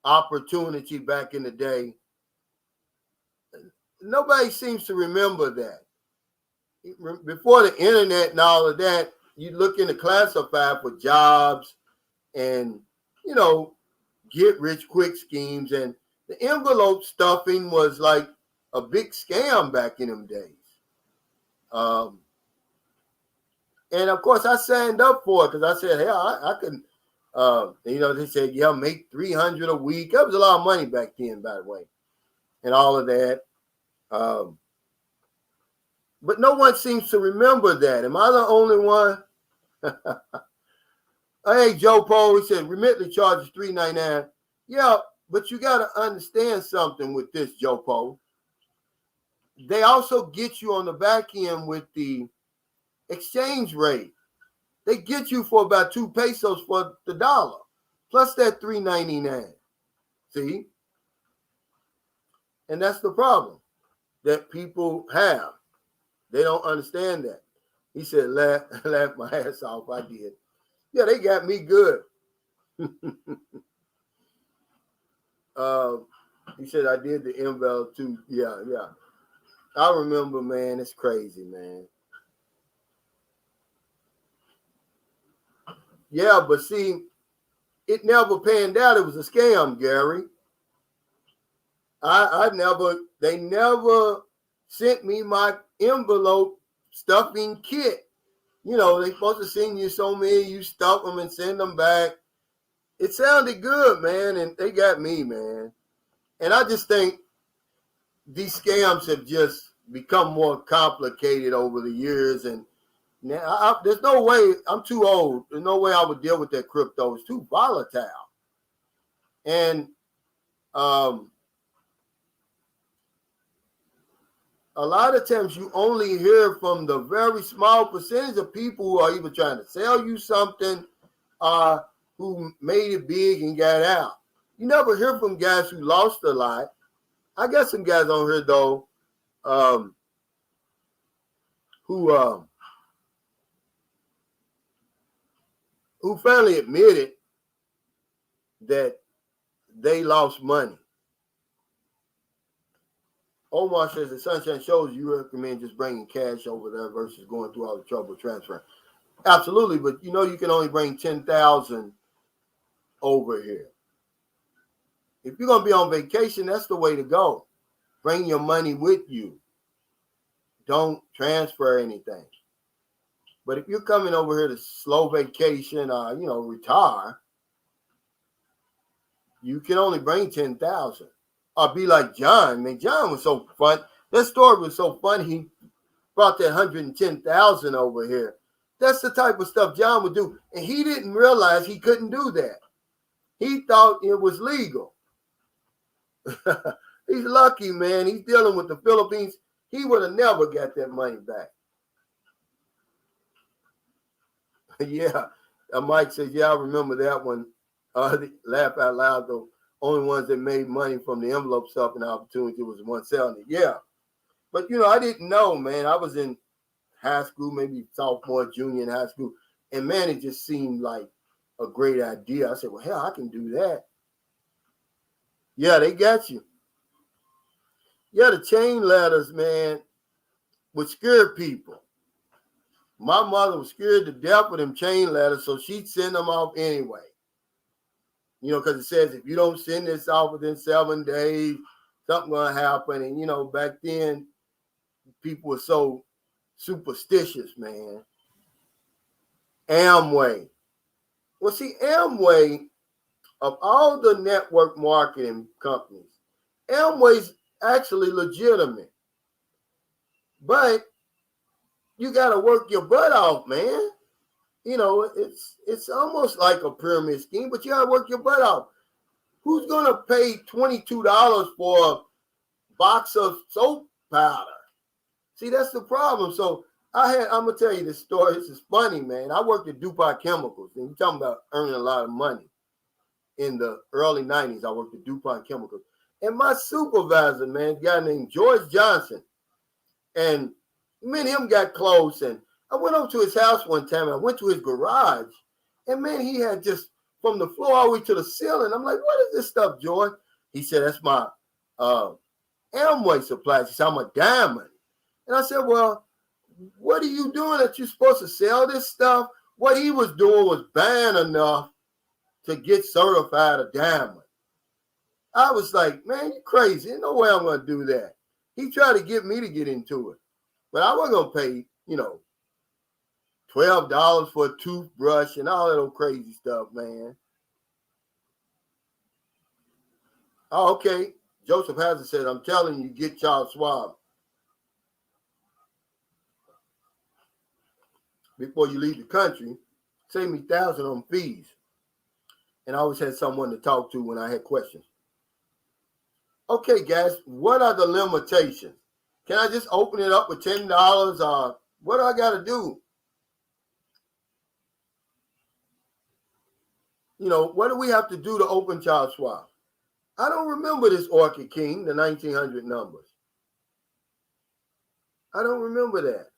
opportunity back in the day? Nobody seems to remember that. Before the internet and all of that, you look in the classified for jobs and, you know, get rich quick schemes, and the envelope stuffing was like a big scam back in them days. And of course I signed up for it because I said, hey, I can, they said, yeah, make $300 a week. That was a lot of money back then, by the way, and all of that. But no one seems to remember that. Am I the only one? Hey, Joe Poe, he said, Remitly charges $3.99. Yeah, but you got to understand something with this, Joe Poe. They also get you on the back end with the exchange rate. They get you for about 2 pesos for the dollar, plus that $3.99. See? And that's the problem that people have. They don't understand that. He said, laugh my ass off. I did. Yeah, they got me good. He said, I did the envelope too. Yeah. I remember, man. It's crazy, man. Yeah, but see, it never panned out. It was a scam, Gary. They never sent me my envelope stuffing kit. You know, they supposed to send you so many, you stuff them and send them back. It sounded good, man, and they got me, man. And I just think these scams have just become more complicated over the years. And now there's no way, I'm too old. There's no way I would deal with that crypto. It's too volatile. And a lot of times you only hear from the very small percentage of people who are either trying to sell you something or who made it big and got out. You never hear from guys who lost a lot. I got some guys on here, though, who finally admitted that they lost money. Omar says the Sunshine shows you recommend just bringing cash over there versus going through all the trouble transferring. Absolutely, but you know you can only bring 10,000 over here. If you're gonna be on vacation, that's the way to go. Bring your money with you. Don't transfer anything. But if you're coming over here to slow vacation or retire, you can only bring 10,000. Or be like John. Man, John was so fun. That story was so fun. He brought that 110,000 over here. That's the type of stuff John would do. And he didn't realize he couldn't do that. He thought it was legal. He's lucky, man. He's dealing with the Philippines. He would have never got that money back. Yeah. Mike says, yeah, I remember that one. Laugh out loud, though. Only ones that made money from the envelope stuff and opportunity was the one selling it. Yeah. But, I didn't know, man. I was in high school, maybe sophomore, junior in high school. And, man, it just seemed like a great idea. I said, well, hell, I can do that. Yeah, they got you. Yeah, the chain letters, man, would scare people. My mother was scared to death of them chain letters, so she'd send them off anyway. Because it says if you don't send this off within 7 days, something going to happen. And, back then, people were so superstitious, man. Amway. Well, see, Amway, of all the network marketing companies, Amway's actually legitimate. But you got to work your butt off, man. It's almost like a pyramid scheme, but you got to work your butt off. Who's going to pay $22 for a box of soap powder? See, that's the problem. So I'm going to tell you this story. This is funny, man. I worked at DuPont Chemicals, and you're talking about earning a lot of money. In the early 90s, I worked at DuPont Chemicals. And my supervisor, man, a guy named George Johnson, and me and him got close, and I went over to his house one time. I went to his garage, and man, he had just from the floor all the way to the ceiling. I'm like, what is this stuff, George? He said, that's my Amway supplies. He said, I'm a diamond. And I said, well, what are you doing that you're supposed to sell this stuff? What he was doing was buying enough to get certified a diamond. I was like, man, you crazy. Ain't no way I'm going to do that. He tried to get me to get into it. But I wasn't going to pay, $12 for a toothbrush and all that old crazy stuff, man. Oh, okay. Joseph Hazard said, I'm telling you, get Charles Schwab before you leave the country. Save me $1,000 on fees. And I always had someone to talk to when I had questions. Okay, guys, what are the limitations? Can I just open it up with $10? What do I got to do? What do we have to do to open Charles Schwab? I don't remember this Orchid King, the 1900 numbers. I don't remember that.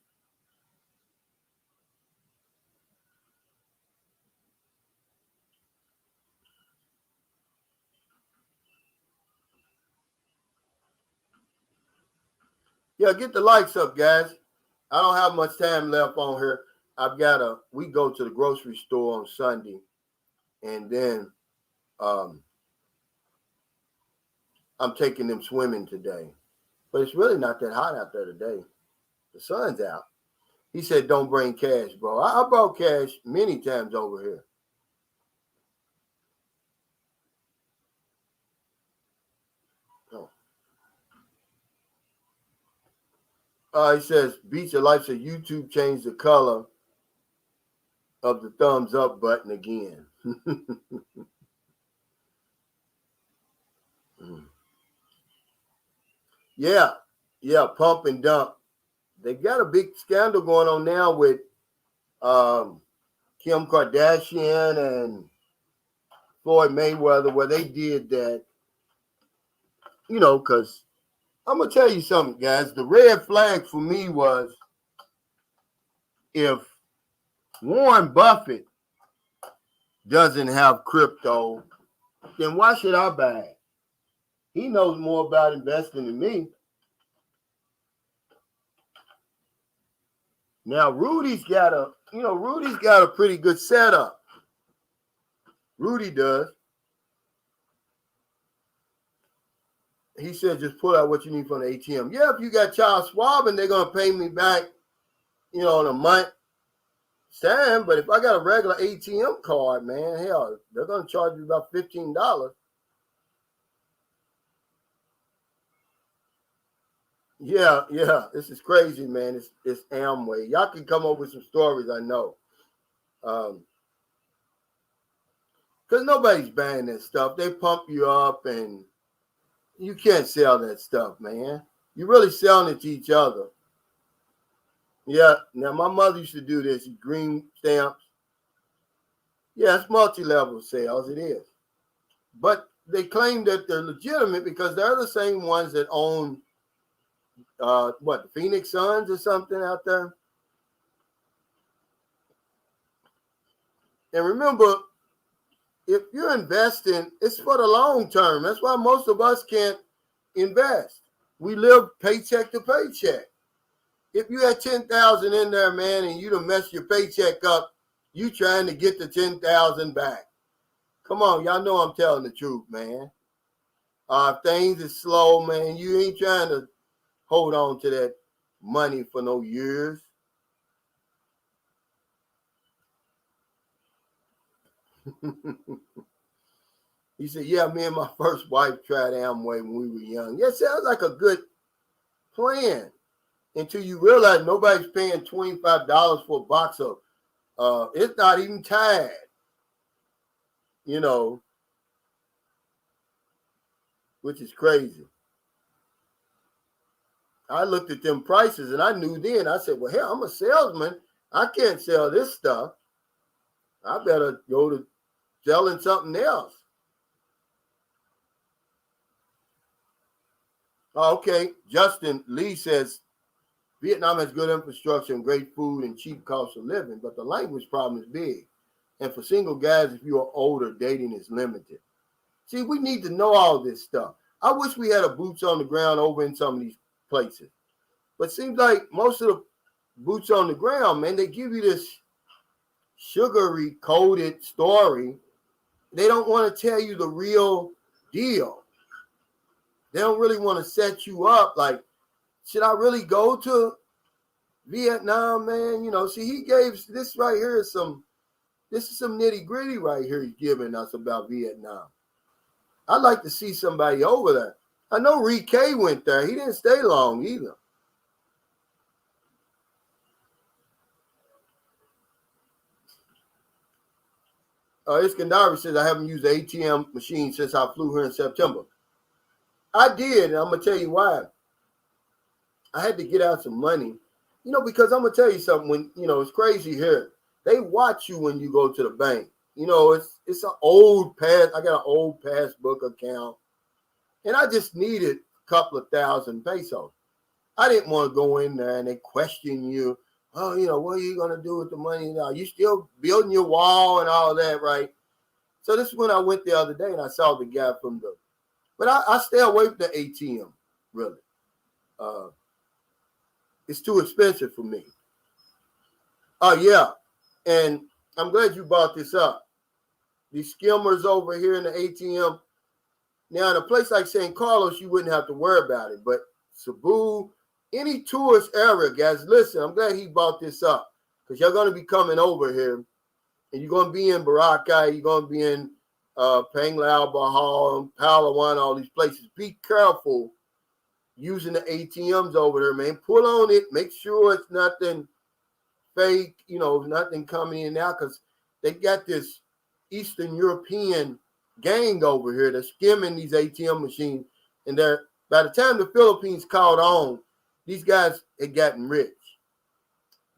Yeah, get the likes up, guys. I don't have much time left on here. We go to the grocery store on Sunday, and then I'm taking them swimming today. But it's really not that hot out there today. The sun's out. He said, don't bring cash, bro. I brought cash many times over here. He says, Beach of Life said, YouTube changed the color of the thumbs up button again. Yeah, pump and dump. They got a big scandal going on now with Kim Kardashian and Floyd Mayweather, where they did that, because I'm going to tell you something, guys. The red flag for me was if Warren Buffett doesn't have crypto, then why should I buy it? He knows more about investing than me. Now, Rudy's got a pretty good setup. Rudy does. He said, just pull out what you need from the ATM. Yeah, if you got Charles Schwab and they're going to pay me back, in a month time. But if I got a regular ATM card, man, hell, they're going to charge you about $15. Yeah, this is crazy, man. It's Amway. Y'all can come up with some stories, I know. Because nobody's buying that stuff. They pump you up and, You can't sell that stuff, man. You're really selling it to each other. Yeah, now my mother used to do this, green stamps. Yeah, it's multi-level sales, it is. But they claim that they're legitimate because they're the same ones that own, the Phoenix Suns or something out there. And remember, if you're investing, it's for the long term. That's why most of us can't invest. We live paycheck to paycheck. If you had 10,000 in there, man, and you done messed your paycheck up, you trying to get the 10,000 back. Come on, y'all know I'm telling the truth, man. Things is slow, man. You ain't trying to hold on to that money for no years. He said, yeah, me and my first wife tried Amway when we were young. Yeah, sounds like a good plan until you realize nobody's paying $25 for a box of, it's not even Tide, which is crazy. I looked at them prices and I knew then, I said, well, hell, I'm a salesman. I can't sell this stuff. I better go to selling something else. Okay, Justin Lee says, Vietnam has good infrastructure and great food and cheap cost of living, but the language problem is big. And for single guys, if you are older, dating is limited. See, we need to know all this stuff. I wish we had a boots on the ground over in some of these places. But it seems like most of the boots on the ground, man, they give you this sugary coated story. They don't want to tell you the real deal. They don't really want to set you up like, should I really go to Vietnam, man? See, he gave this right here is some nitty gritty right here he's giving us about Vietnam. I'd like to see somebody over there. I know Reed K went there. He didn't stay long either. Iskandari says, I haven't used the ATM machine since I flew here in September. I did, and I'm going to tell you why. I had to get out some money, because I'm going to tell you something. When, it's crazy here. They watch you when you go to the bank. It's an old pass. I got an old passbook account, and I just needed a couple of thousand pesos. I didn't want to go in there and they question you. Oh, what are you going to do with the money now? You still building your wall and all that, right? So this is when I went the other day and I saw the guy but I stay away from the ATM, really. It's too expensive for me. Oh, yeah. And I'm glad you brought this up. These skimmers over here in the ATM. Now, in a place like San Carlos, you wouldn't have to worry about it. But Cebu, any tourist area, guys, listen, I'm glad he brought this up because you're going to be coming over here and you're going to be in Boracay, you're going to be in Panglao, Bahal, Palawan, all these places. Be careful using the ATMs over there, man. Pull on it. Make sure it's nothing fake, nothing coming in and out because they got this Eastern European gang over here that's skimming these ATM machines. And by the time the Philippines caught on, these guys had gotten rich.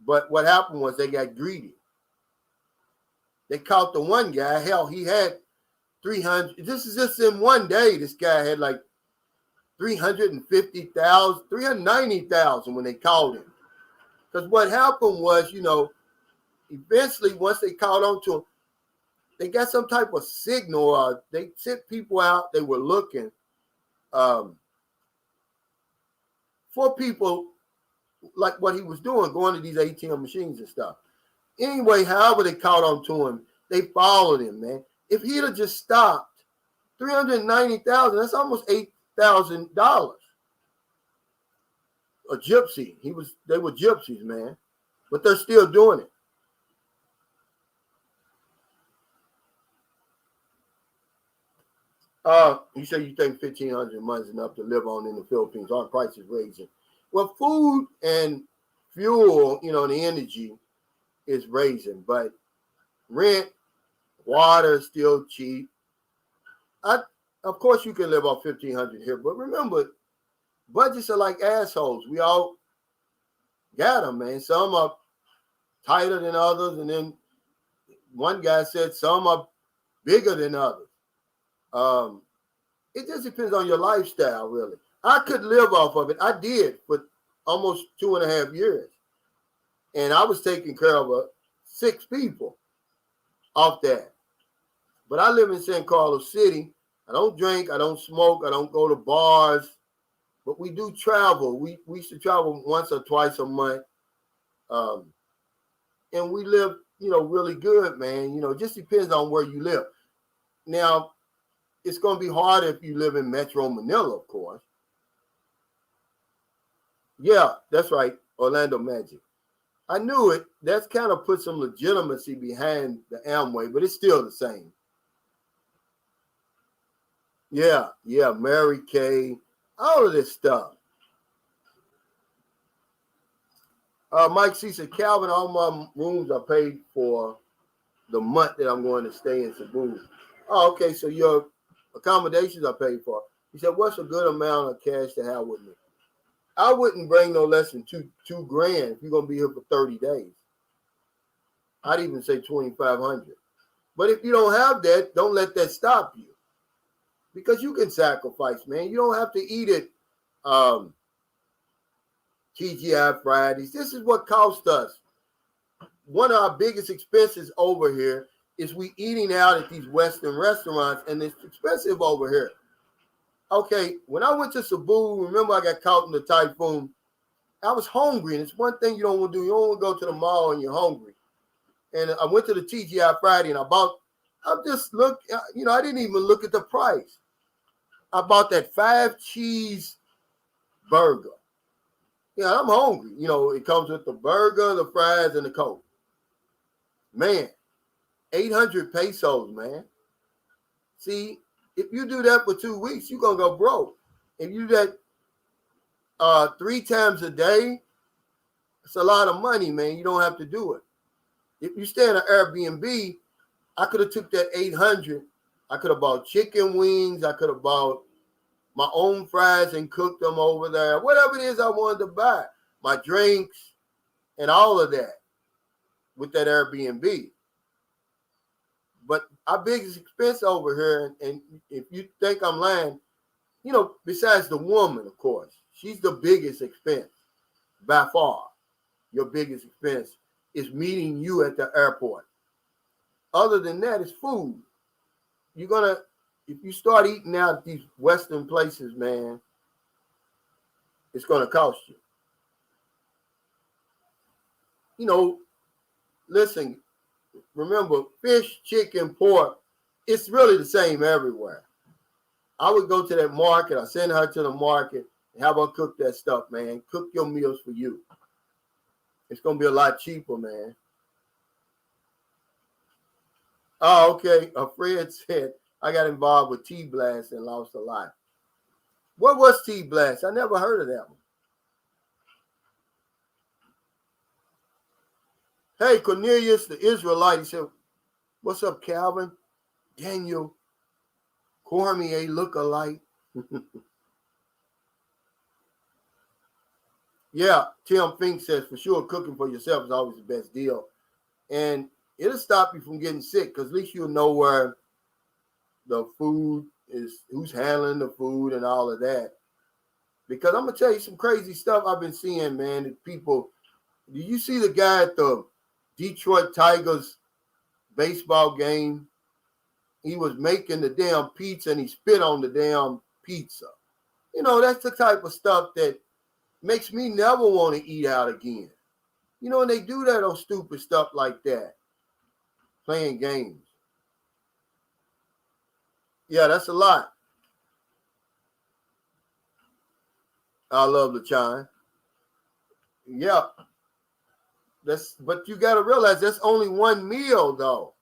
But what happened was they got greedy. They caught the one guy. Hell, he had 300. This is just in one day. This guy had like 350,000, 390,000 when they caught him. Because what happened was, eventually once they caught on to him, they got some type of signal. They sent people out. They were looking for people like what he was doing, going to these ATM machines and stuff. Anyway, however they caught on to him, they followed him, man. If he'd have just stopped, 390,000, that's almost $8,000. A gypsy. They were gypsies, man. But they're still doing it. You say you think 1,500 a month is enough to live on in the Philippines. Our prices raising. Well, food and fuel, the energy is raising, but rent, water is still cheap. Of course, you can live off 1,500 here, but remember, budgets are like assholes. We all got them, man. Some are tighter than others, and then one guy said some are bigger than others. It just depends on your lifestyle, really. I could live off of it. I did for almost 2.5 years, and I was taking care of 6 people off that. But I live in San Carlos City. I don't drink. I don't smoke. I don't go to bars. But we do travel. We used to travel once or twice a month. And we live, really good, man. It just depends on where you live. Now, it's going to be hard if you live in Metro Manila, of course. Yeah, that's right. Orlando Magic. I knew it. That's kind of put some legitimacy behind the Amway, but it's still the same. Yeah, Mary Kay, all of this stuff. Mike C said, Calvin, all my rooms are paid for the month that I'm going to stay in Cebu. Oh, okay, so your accommodations are paid for. He said, what's a good amount of cash to have with me? I wouldn't bring no less than two grand if you're going to be here for 30 days. I'd even say 2,500. But if you don't have that, don't let that stop you. Because you can sacrifice, man. You don't have to eat it TGI Fridays. This is what cost us. One of our biggest expenses over here is we eating out at these Western restaurants, and it's expensive over here. Okay, when I went to Cebu, remember I got caught in the typhoon. I was hungry, and it's one thing you don't want to do. You don't want to go to the mall and you're hungry. And I went to the TGI Friday, and I just looked, I didn't even look at the price. I bought that 5-cheese burger. Yeah, I'm hungry. It comes with the burger, the fries, and the Coke. Man, 800 pesos, man. See, if you do that for 2 weeks, you're going to go broke. If you do that 3 times a day, it's a lot of money, man. You don't have to do it. If you stay in an Airbnb, I could have took that 800. I could have bought chicken wings. I could have bought my own fries and cooked them over there. Whatever it is I wanted to buy. My drinks and all of that with that Airbnb. But our biggest expense over here, and if you think I'm lying, besides the woman, of course, she's the biggest expense by far. Your biggest expense is meeting you at the airport. Other than that, it's food. If you start eating out at these Western places, man, it's going to cost you. Listen, remember, fish, chicken, pork, it's really the same everywhere. I would go to that market. I send her to the market and have her cook that stuff, man. Cook your meals for you. It's going to be a lot cheaper, man. Oh, okay. Fred said, I got involved with T-Blast and lost a lot. What was T-Blast? I never heard of that one. Hey, Cornelius, the Israelite, he said, what's up, Calvin? Daniel Cormier look-alike. Yeah, Tim Fink says, for sure, cooking for yourself is always the best deal. And it'll stop you from getting sick because at least you'll know where the food is, who's handling the food and all of that. Because I'm going to tell you some crazy stuff I've been seeing, man. That people, do you see the guy at the Detroit Tigers baseball game? He was making the damn pizza and he spit on the damn pizza. That's the type of stuff that makes me never want to eat out again. And they do that on stupid stuff like that. Playing games. Yeah, that's a lot. I love the chime. Yeah. But you got to realize that's only one meal, though.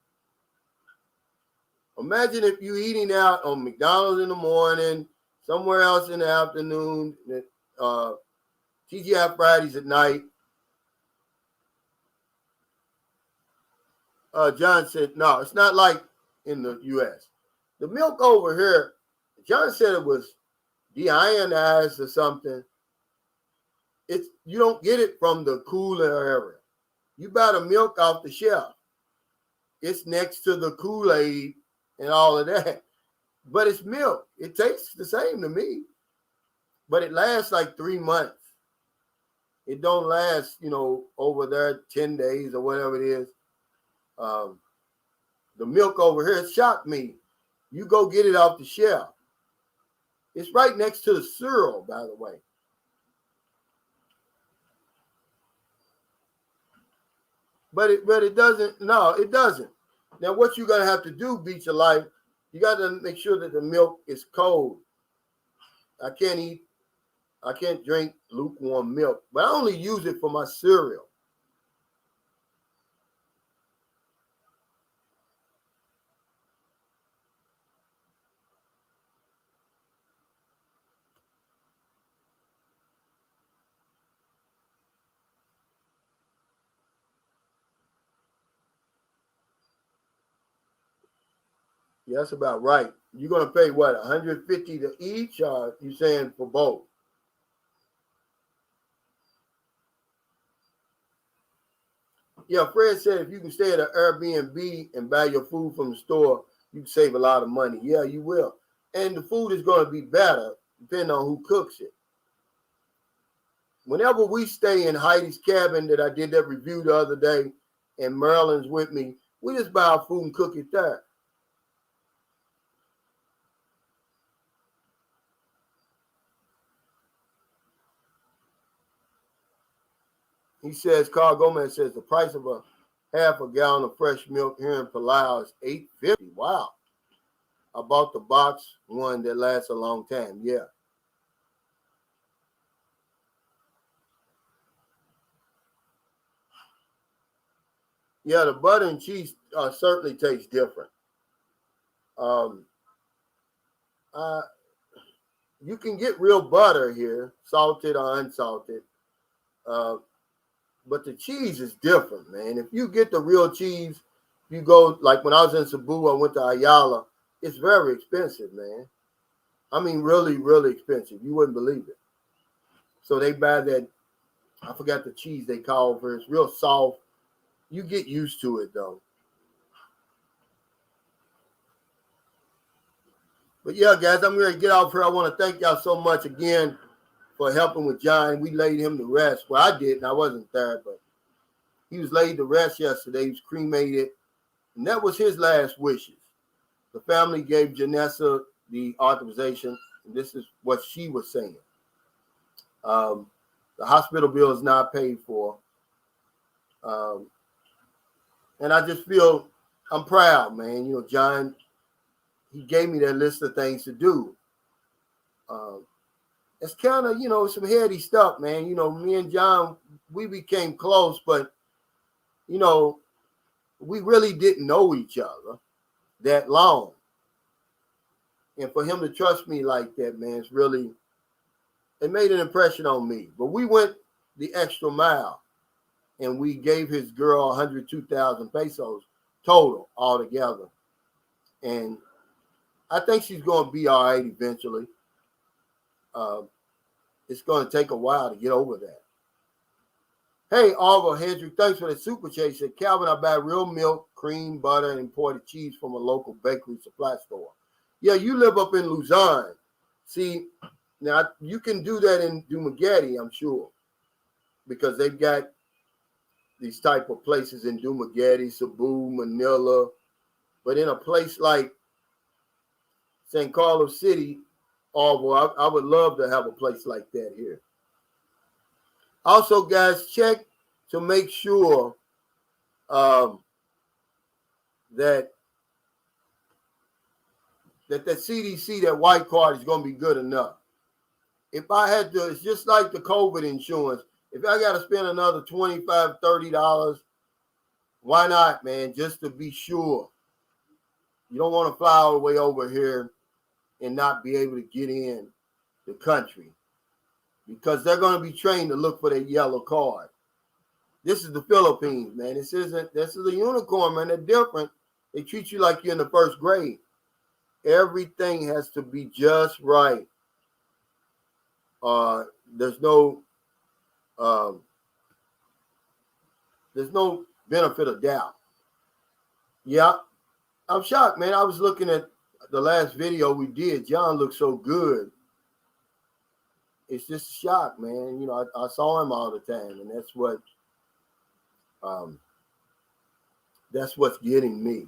Imagine if you're eating out on McDonald's in the morning, somewhere else in the afternoon, TGI Fridays at night. John said, no, it's not like in the U.S. The milk over here, John said it was deionized or something. You don't get it from the cooler area. You buy the milk off the shelf. It's next to the Kool-Aid and all of that. But it's milk. It tastes the same to me. But it lasts like 3 months. It don't last, over there 10 days or whatever it is. The milk over here shocked me. You go get it off the shelf. It's right next to the cereal, by the way. But it doesn't. No, it doesn't. Now, what you're gonna have to do, Beach of Life, you got to make sure that the milk is cold. I can't drink lukewarm milk, but I only use it for my cereal. Yeah, that's about right. You're gonna pay what, 150 to each, or you saying for both? Yeah, Fred said if you can stay at an Airbnb and buy your food from the store, you can save a lot of money. Yeah, you will. And the food is going to be better depending on who cooks it. Whenever we stay in Heidi's cabin that I did that review the other day, and Marilyn's with me, we just buy our food and cook it there. He says, Carl Gomez says the price of a half a gallon of fresh milk here in Palau is $8.50. Wow. I bought the box one that lasts a long time. Yeah. Yeah, the butter and cheese certainly tastes different. You can get real butter here, salted or unsalted. But the cheese is different, man. If you get the real cheese, you go, like when I was in Cebu, I went to Ayala. It's very expensive, man. I mean, really, really expensive. You wouldn't believe it. So they buy that, I forgot the cheese they call for. It's real soft. You get used to it, though. But yeah, guys, I'm going to get off here. I want to thank y'all so much again for helping with John. We laid him to rest. Well, I didn't. I wasn't there, but he was laid to rest yesterday. He was cremated, and that was his last wishes. The family gave Janessa the authorization, and this is what she was saying. The hospital bill is not paid for. And I just feel I'm proud, man. John, he gave me that list of things to do. It's kind of, some heady stuff, man. Me and John, we became close, but, we really didn't know each other that long. And for him to trust me like that, man, it made an impression on me. But we went the extra mile, and we gave his girl 102,000 pesos total altogether. And I think she's going to be all right eventually. It's going to take a while to get over that. Hey, Oliver Hendrick, thanks for the super chat. Said, Calvin, I buy real milk, cream, butter, and imported cheese from a local bakery supply store. Yeah, you live up in Luzon. See, now you can do that in Dumaguete, I'm sure, because they've got these type of places in Dumaguete, Cebu, Manila. But in a place like San Carlos City, Oliver, I would love to have a place like that here. Also, guys, check to make sure that CDC, that white card is going to be good enough. If I had to, it's just like the COVID insurance. If I got to spend another $25, $30, why not, man? Just to be sure. You don't want to fly all the way over here and not be able to get in the country, because they're going to be trained to look for that yellow card. This is the Philippines, man. This is a unicorn, man. They're different. They treat you like you're in the first grade. Everything has to be just right. There's no benefit of doubt. Yeah, I'm shocked, man. I was looking at the last video we did. John looked so good. It's just a shock, man. You know, I saw him all the time, and that's what's getting me.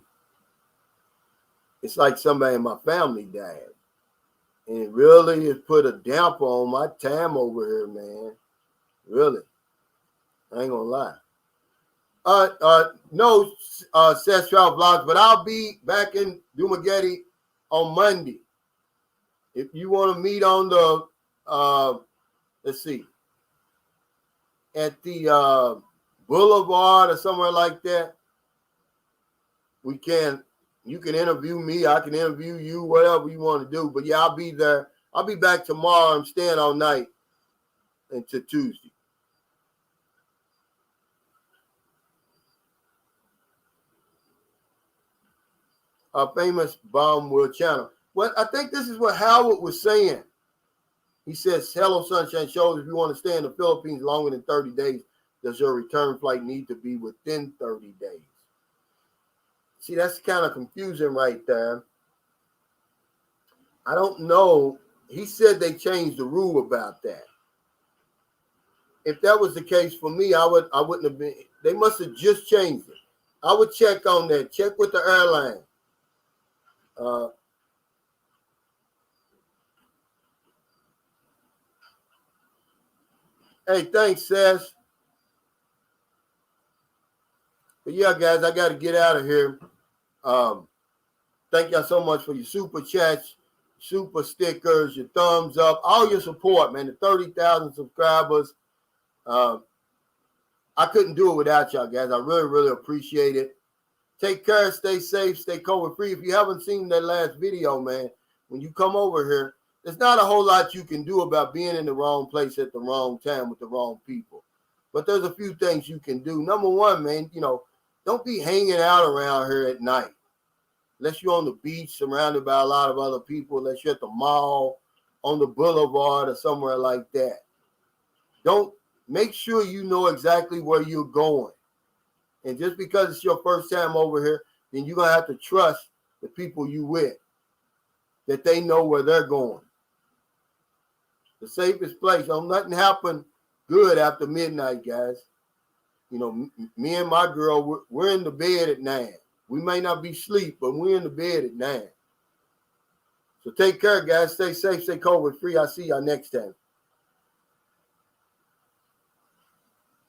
It's like somebody in my family died. And it really has put a damper on my time over here, man. Really. I ain't gonna lie. No Seth Travel Vlogs, but I'll be back in Dumagetti on Monday. If you want to meet on the let's see, at the Boulevard or somewhere like that, you can interview me, I can interview you, whatever you want to do. But yeah, I'll be there. I'll be back tomorrow. I'm staying all night until Tuesday. Our famous bomb will channel. Well, I think this is what Howard was saying. He says, hello, Sunshine Shows. If you want to stay in the Philippines longer than 30 days, does your return flight need to be within 30 days? See, that's kind of confusing right there. I don't know. He said they changed the rule about that. If that was the case for me, I wouldn't have been. They must have just changed it. I would check on that. Check with the airline. Hey, thanks, Seth. But yeah, guys, I got to get out of here. Thank y'all so much for your super chats, super stickers, your thumbs up, all your support, man. The 30,000 subscribers. I couldn't do it without y'all, guys. I really, really appreciate it. Take care, stay safe, stay COVID free. If you haven't seen that last video, man, when you come over here, there's not a whole lot you can do about being in the wrong place at the wrong time with the wrong people. But there's a few things you can do. Number one, man, don't be hanging out around here at night. Unless you're on the beach surrounded by a lot of other people, unless you're at the mall, on the boulevard or somewhere like that. Don't make sure you know exactly where you're going. And just because it's your first time over here, then you're going to have to trust the people you with, that they know where they're going. The safest place. Nothing happen good after midnight, guys. Me and my girl, we're in the bed at 9. We may not be asleep, but we're in the bed at 9. So take care, guys. Stay safe, stay COVID free. I'll see y'all next time.